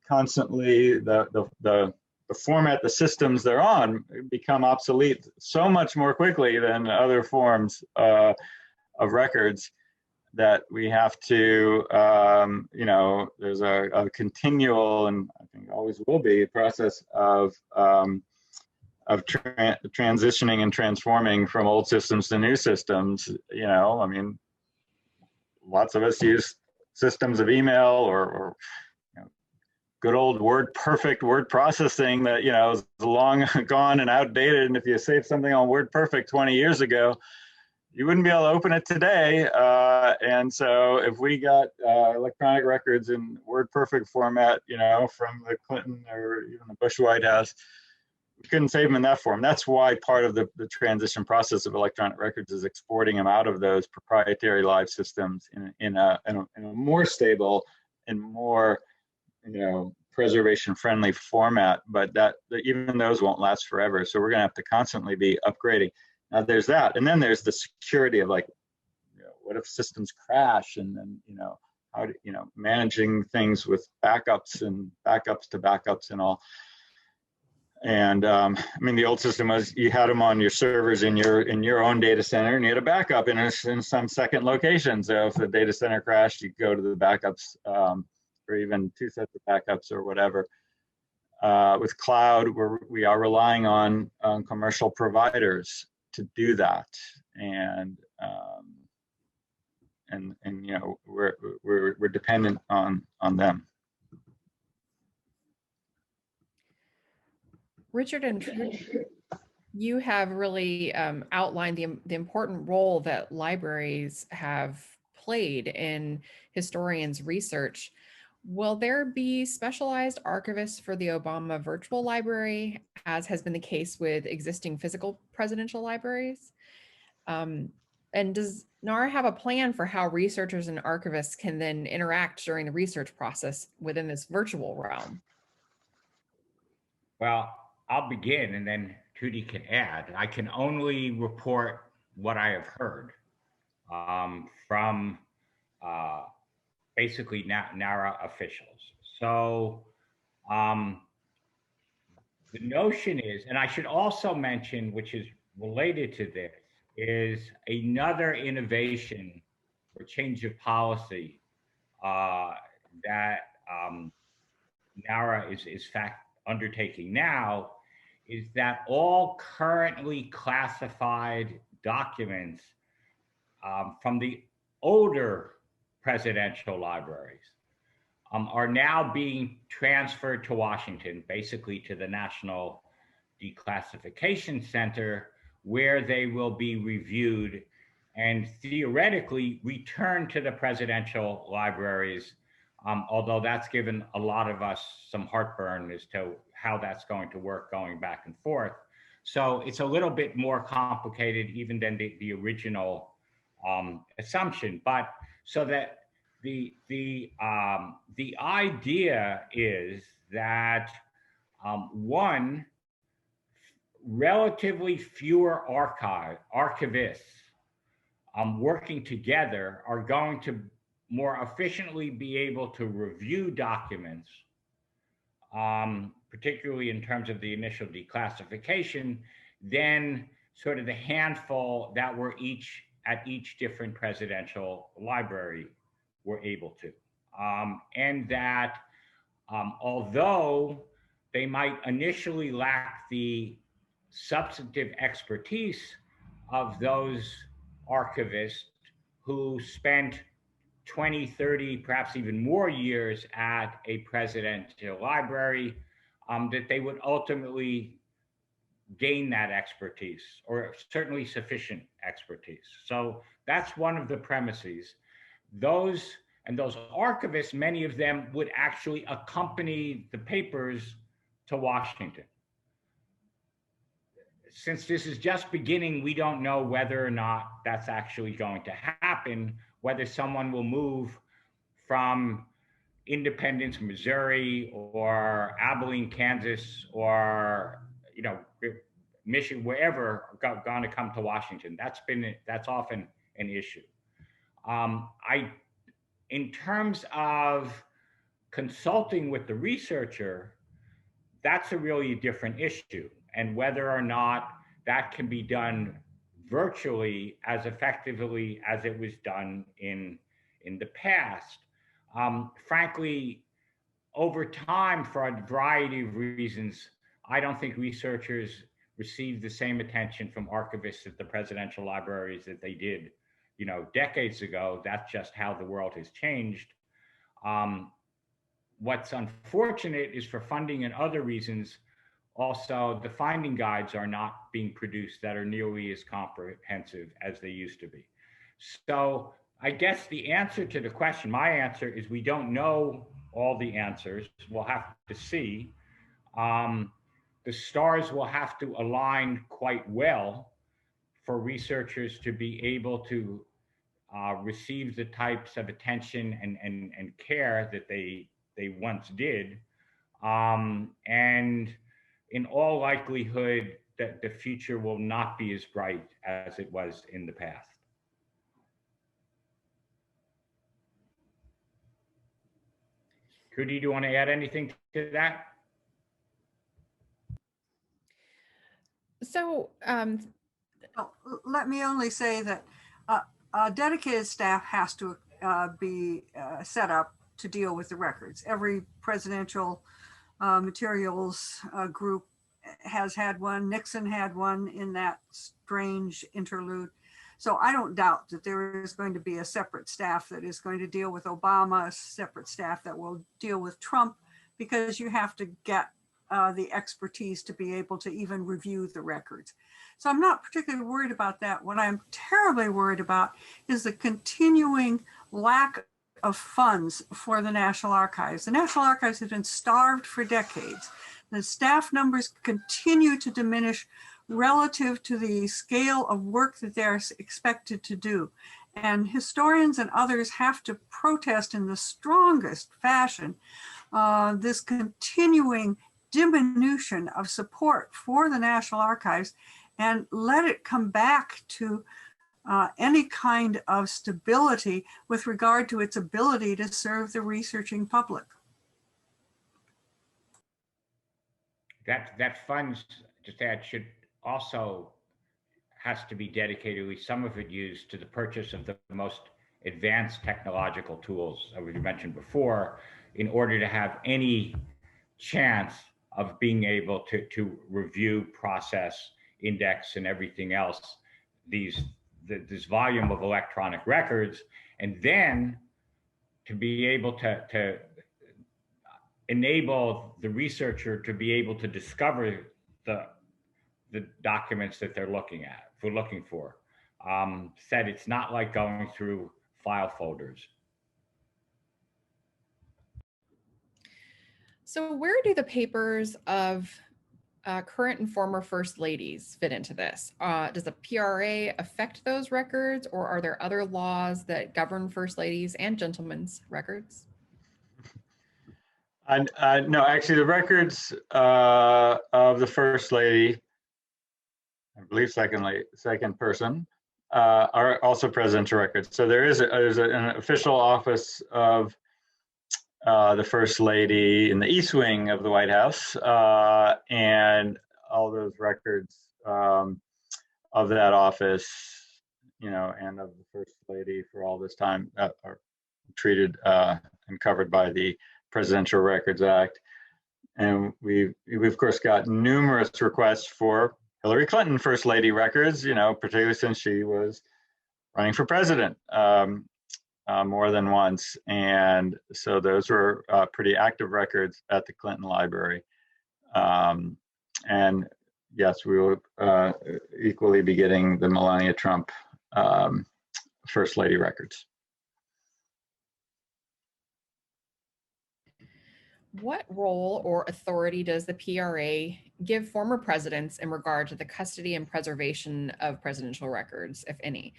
constantly the format the systems they're on become obsolete so much more quickly than other forms of records, that we have to, you know, there's a continual, and I think always will be, process of transitioning and transforming from old systems to new systems. You know, I mean, lots of us use systems of email or good old WordPerfect word processing that, you know, is long gone and outdated. And if you saved something on WordPerfect 20 years ago, you wouldn't be able to open it today. And so if we got electronic records in WordPerfect format, you know, from the Clinton or even the Bush White House, we couldn't save them in that form. That's why part of the transition process of electronic records is exporting them out of those proprietary live systems in a more stable and more, you know, preservation friendly format, but that even those won't last forever. So we're going to have to constantly be upgrading. Now there's that, and then there's the security of, like, you know, what if systems crash, and then, you know, how do, you know, managing things with backups and backups to backups and all. And I mean, the old system was you had them on your servers in your own data center, and you had a backup in some second location. So if the data center crashed, you go to the backups. Or even two sets of backups or whatever. With cloud, we are relying on commercial providers to do that, and you know, we're dependent on them. Richard and Trudy, you have really outlined the important role that libraries have played in historians' research. Will there be specialized archivists for the Obama Virtual Library, as has been the case with existing physical presidential libraries? And does NARA have a plan for how researchers and archivists can then interact during the research process within this virtual realm? Well, I'll begin, and then Trudy can add. I can only report what I have heard from basically NARA officials. So the notion is, and I should also mention, which is related to this, is another innovation or change of policy that NARA is fact undertaking now, is that all currently classified documents from the older presidential libraries are now being transferred to Washington, basically to the National Declassification Center, where they will be reviewed and theoretically returned to the presidential libraries, although that's given a lot of us some heartburn as to how that's going to work going back and forth. So it's a little bit more complicated even than the original assumption. But so that the idea is that one, relatively fewer archivists working together are going to more efficiently be able to review documents, particularly in terms of the initial declassification, than sort of the handful that were at each different presidential library were able to. And that although they might initially lack the substantive expertise of those archivists who spent 20, 30, perhaps even more years at a presidential library, that they would ultimately gain that expertise, or certainly sufficient expertise. So that's one of the premises. Those archivists, many of them would actually accompany the papers to Washington. Since this is just beginning, we don't know whether or not that's actually going to happen, whether someone will move from Independence, Missouri, or Abilene, Kansas, or Michigan, wherever, going to come to Washington. That's often an issue. In terms of consulting with the researcher, that's a really different issue, and whether or not that can be done virtually as effectively as it was done in the past. Frankly, over time, for a variety of reasons, I don't think researchers receive the same attention from archivists at the presidential libraries that they did, decades ago. That's just how the world has changed. What's unfortunate is, for funding and other reasons, also the finding guides are not being produced that are nearly as comprehensive as they used to be. So I guess the answer to the question, my answer is, we don't know all the answers. We'll have to see. The stars will have to align quite well for researchers to be able to receive the types of attention and care that they once did. And in all likelihood, that the future will not be as bright as it was in the past. Trudy, do you want to add anything to that? So let me only say that a dedicated staff has to be set up to deal with the records. Every presidential materials group has had one. Nixon had one in that strange interlude. So I don't doubt that there is going to be a separate staff that is going to deal with Obama, a separate staff that will deal with Trump, because you have to get the expertise to be able to even review the records. So I'm not particularly worried about that. What I'm terribly worried about is the continuing lack of funds for the National Archives. The National Archives have been starved for decades. The staff numbers continue to diminish relative to the scale of work that they're expected to do. And historians and others have to protest in the strongest fashion this continuing diminution of support for the National Archives, and let it come back to any kind of stability with regard to its ability to serve the researching public. That funds, just to add, should also has to be dedicated, at least some of it used, to the purchase of the most advanced technological tools that we mentioned before, in order to have any chance of being able to review, process, index, and everything else, this volume of electronic records, and then to be able to enable the researcher to be able to discover the documents that they're looking for. Said it's not like going through file folders. So where do the papers of current and former first ladies fit into this? Does the PRA affect those records, or are there other laws that govern first ladies and gentlemen's records? No, actually, the records of the First Lady, I believe second person, are also presidential records. So there's an official office of the First Lady in the East Wing of the White House, and all those records of that office, and of the First Lady for all this time are treated and covered by the Presidential Records Act. And we've of course got numerous requests for Hillary Clinton First Lady records, particularly since she was running for president more than once. And so those were pretty active records at the Clinton Library. And yes, we will equally be getting the Melania Trump First Lady records. What role or authority does the PRA give former presidents in regard to the custody and preservation of presidential records, if any?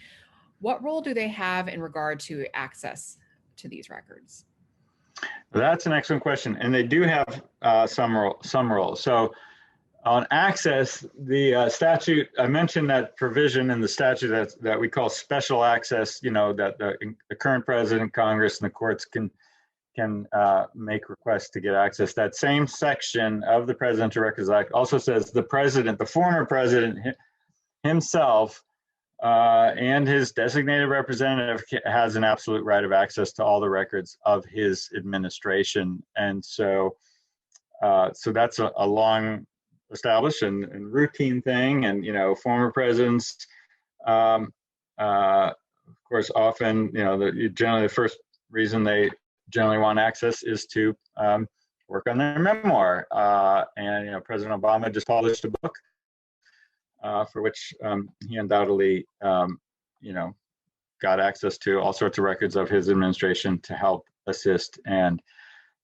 What role do they have in regard to access to these records? That's an excellent question, and they do have some role. So on access, the statute, I mentioned that provision in the statute that we call special access, that the current president, Congress, and the courts can make requests to get access. That same section of the Presidential Records Act also says the former president himself, and his designated representative has an absolute right of access to all the records of his administration. And so that's a long established and routine thing. And, former presidents, of course, often, generally the first reason they generally want access is to work on their memoir. And President Obama just published a book for which he undoubtedly, got access to all sorts of records of his administration to help assist and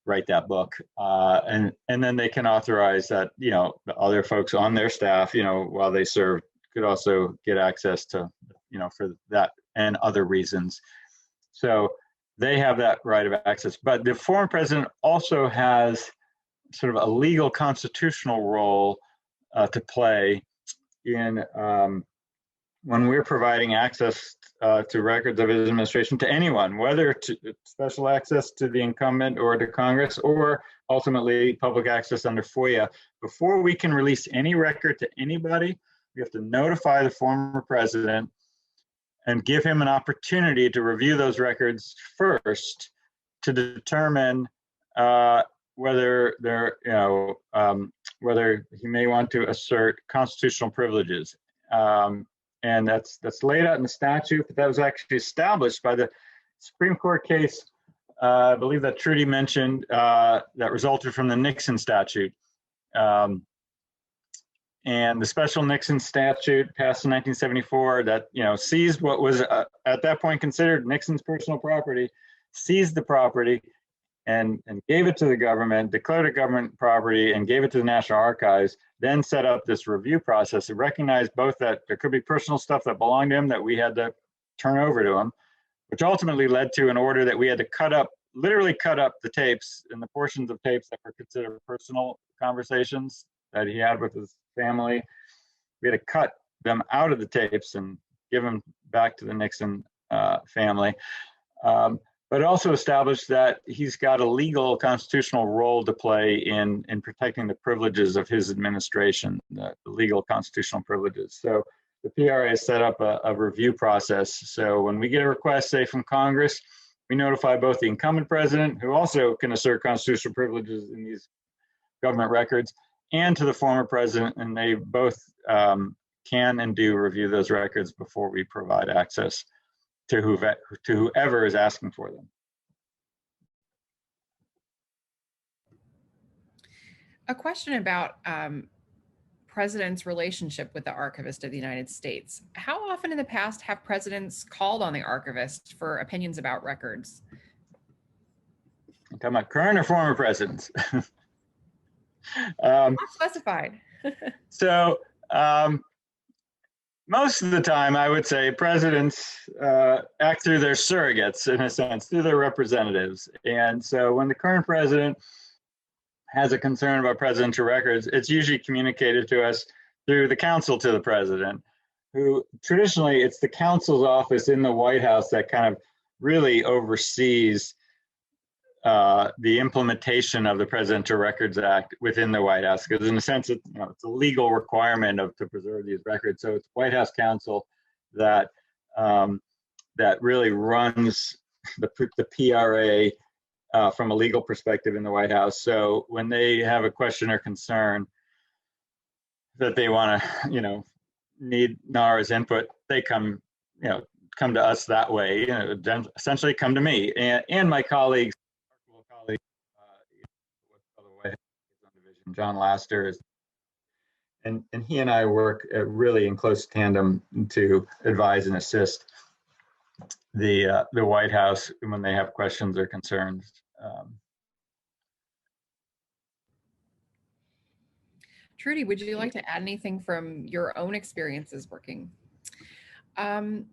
write that book. And then they can authorize that, the other folks on their staff, while they serve, could also get access to, for that and other reasons. So they have that right of access. But the former president also has sort of a legal constitutional role to play in when we're providing access to records of his administration to anyone, whether to special access to the incumbent or to Congress, or ultimately public access under FOIA. Before we can release any record to anybody, we have to notify the former president and give him an opportunity to review those records first to determine whether they're, whether he may want to assert constitutional privileges. And that's laid out in the statute, but that was actually established by the Supreme Court case, I believe that Trudy mentioned, that resulted from the Nixon Statute. And the special Nixon statute passed in 1974 that, seized what was at that point considered Nixon's personal property, seized the property and gave it to the government, declared it government property and gave it to the National Archives, then set up this review process to recognize both that there could be personal stuff that belonged to him that we had to turn over to him, which ultimately led to an order that we had to literally cut up the tapes and the portions of tapes that were considered personal conversations that he had with his family. We had to cut them out of the tapes and give them back to the Nixon family. But it also established that he's got a legal constitutional role to play in protecting the privileges of his administration, the legal constitutional privileges. So the PRA has set up a review process. So when we get a request, say from Congress, we notify both the incumbent president, who also can assert constitutional privileges in these government records, and to the former president, and they both can and do review those records before we provide access to whoever is asking for them. A question about president's relationship with the Archivist of the United States. How often in the past have presidents called on the Archivist for opinions about records? I'm talking about current or former presidents. Not specified. So most of the time, I would say presidents act through their surrogates, in a sense, through their representatives. And so when the current president has a concern about presidential records, it's usually communicated to us through the counsel to the president, who traditionally it's the counsel's office in the White House that kind of really oversees the implementation of the Presidential Records Act within the White House, because in a sense, it's a legal requirement to preserve these records. So it's White House counsel that that really runs the PRA from a legal perspective in the White House. So when they have a question or concern that they want to, need NARA's input, they come to us that way. Essentially come to me and my colleagues. John Laster and he and I work really in close tandem to advise and assist the White House when they have questions or concerns. Trudy, would you like to add anything from your own experiences working? Then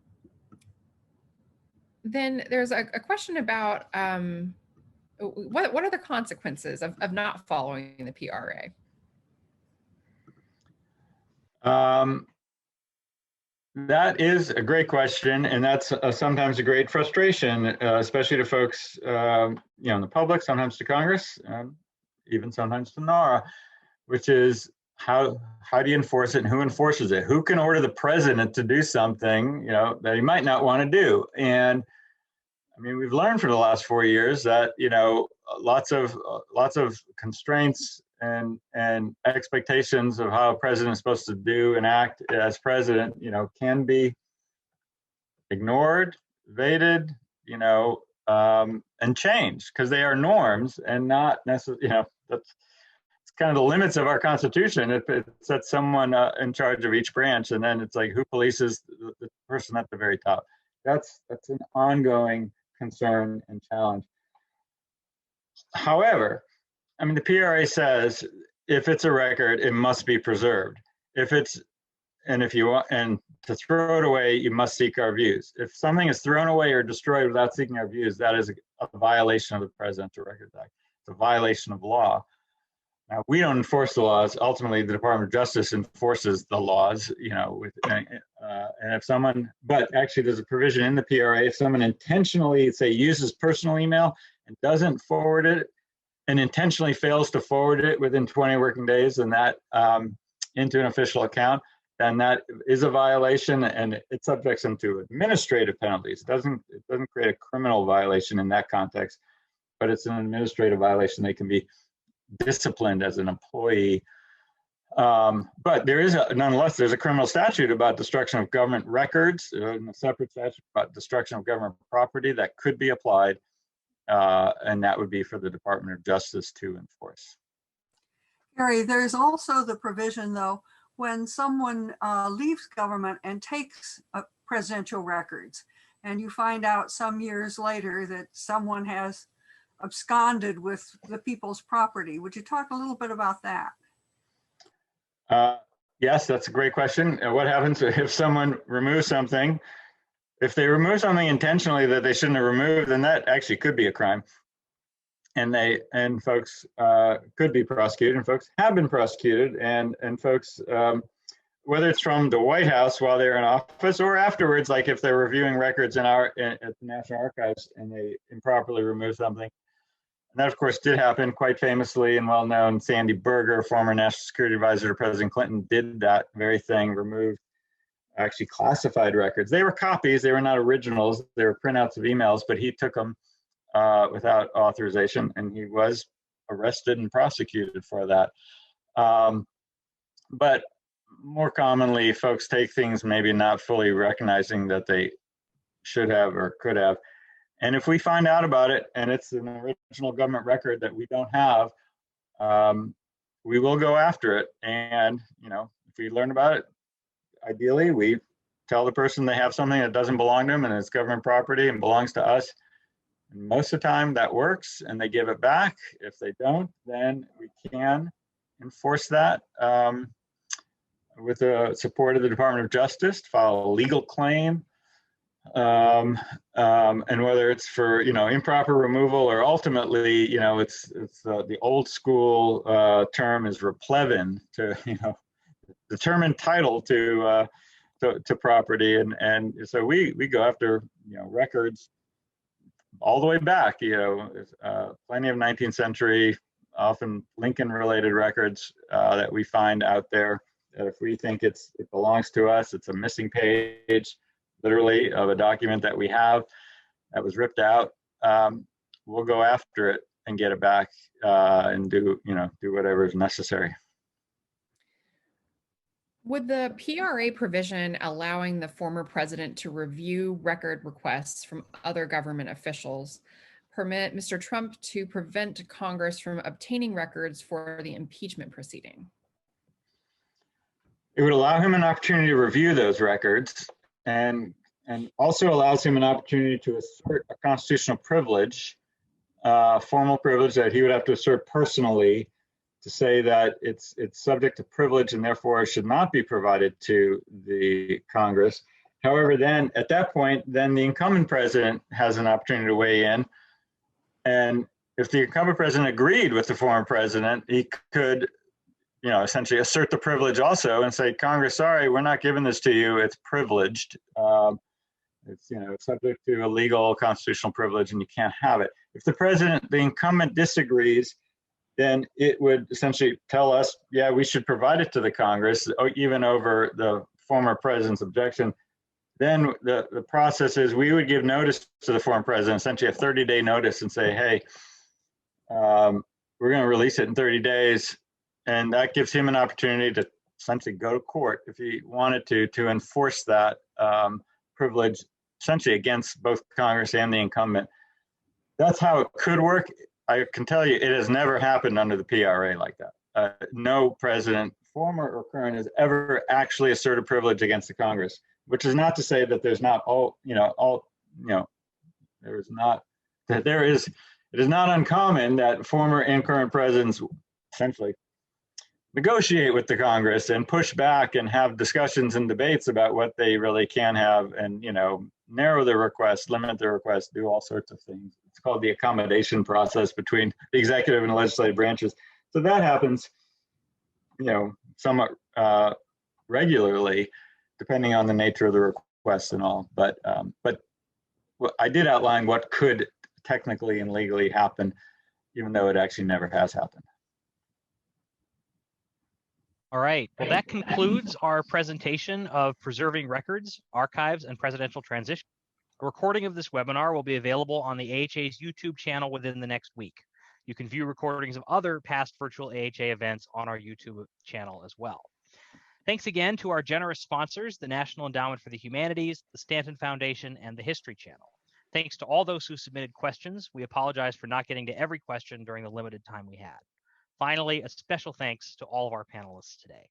there's a question about what are the consequences of not following the PRA? That is a great question, and that's sometimes a great frustration, especially to folks, in the public, sometimes to Congress, even sometimes to NARA, which is how do you enforce it and who enforces it? Who can order the president to do something, that he might not want to do? And I mean, we've learned for the last 4 years that lots of constraints and expectations of how a president is supposed to do and act as president, can be ignored, evaded, and changed because they are norms and not necessarily. That's kind of the limits of our Constitution. It sets someone in charge of each branch, and then it's like who polices the person at the very top. That's an ongoing concern and challenge. However, I mean, the PRA says if it's a record, it must be preserved. If you want, and to throw it away, you must seek our views. If something is thrown away or destroyed without seeking our views, that is a violation of the Presidential Records Act. It's a violation of law. Now, we don't enforce the laws. Ultimately, the Department of Justice enforces the laws, and if someone, but actually there's a provision in the PRA, if someone intentionally, say, uses personal email and doesn't forward it and intentionally fails to forward it within 20 working days and that into an official account, then that is a violation and it subjects them to administrative penalties. It doesn't create a criminal violation in that context, but it's an administrative violation. They can be disciplined as an employee. But there is nonetheless, there's a criminal statute about destruction of government records, and a separate statute about destruction of government property that could be applied, and that would be for the Department of Justice to enforce. Gary, there's also the provision, though, when someone leaves government and takes presidential records, and you find out some years later that someone has absconded with the people's property. Would you talk a little bit about that? Yes, that's a great question. What happens if someone removes something? If they remove something intentionally that they shouldn't have removed, then that actually could be a crime. And folks could be prosecuted, and folks have been prosecuted, and folks, whether it's from the White House while they're in office or afterwards, like if they're reviewing records at the National Archives and they improperly remove something. And that, of course, did happen quite famously and well-known. Sandy Berger, former National Security Advisor to President Clinton, did that very thing, removed actually classified records. They were copies, they were not originals, they were printouts of emails, but he took them without authorization, and he was arrested and prosecuted for that. But more commonly, folks take things maybe not fully recognizing that they should have or could have. And if we find out about it and it's an original government record that we don't have, we will go after it. And, you know, if we learn about it, ideally, we tell the person they have something that doesn't belong to them and it's government property and belongs to us. And most of the time that works and they give it back. If they don't, then we can enforce that with the support of the Department of Justice, file a legal claim. And whether it's for, you know, improper removal or ultimately, you know, it's the old school term is replevin, to, you know, determine title to property. And so we go after, you know, records all the way back, you know, plenty of 19th century, often Lincoln related records that we find out there, that if we think it belongs to us, it's a missing page, literally, of a document that we have that was ripped out, we'll go after it and get it back and do whatever is necessary. Would the PRA provision allowing the former president to review record requests from other government officials permit Mr. Trump to prevent Congress from obtaining records for the impeachment proceeding? It would allow him an opportunity to review those records, and also allows him an opportunity to assert a constitutional privilege, formal privilege that he would have to assert personally, to say that it's subject to privilege and therefore should not be provided to the Congress. However, then at that point, then the incumbent president has an opportunity to weigh in. And if the incumbent president agreed with the former president, he could, you know, essentially assert the privilege also and say, Congress, sorry, we're not giving this to you. It's privileged. It's, you know, it's subject to a legal constitutional privilege and you can't have it. If the incumbent disagrees, then it would essentially tell us, yeah, we should provide it to the Congress, even over the former president's objection. Then the process is we would give notice to the former president, essentially a 30-day notice, and say, hey, we're going to release it in 30 days. And that gives him an opportunity to essentially go to court if he wanted to enforce that privilege, essentially against both Congress and the incumbent. That's how it could work. I can tell you it has never happened under the PRA like that. No president, former or current, has ever actually asserted privilege against the Congress, which is not to say that there's not it is not uncommon that former and current presidents essentially negotiate with the Congress and push back and have discussions and debates about what they really can have, and, you know, narrow their requests, limit their requests, do all sorts of things. It's called the accommodation process between the executive and legislative branches. So that happens, you know, somewhat regularly, depending on the nature of the request and all. But I did outline what could technically and legally happen, even though it actually never has happened. All right, well, that concludes our presentation of Preserving Records, Archives, and Presidential Transition. A recording of this webinar will be available on the AHA's YouTube channel within the next week. You can view recordings of other past virtual AHA events on our YouTube channel as well. Thanks again to our generous sponsors, the National Endowment for the Humanities, the Stanton Foundation, and the History Channel. Thanks to all those who submitted questions. We apologize for not getting to every question during the limited time we had. Finally, a special thanks to all of our panelists today.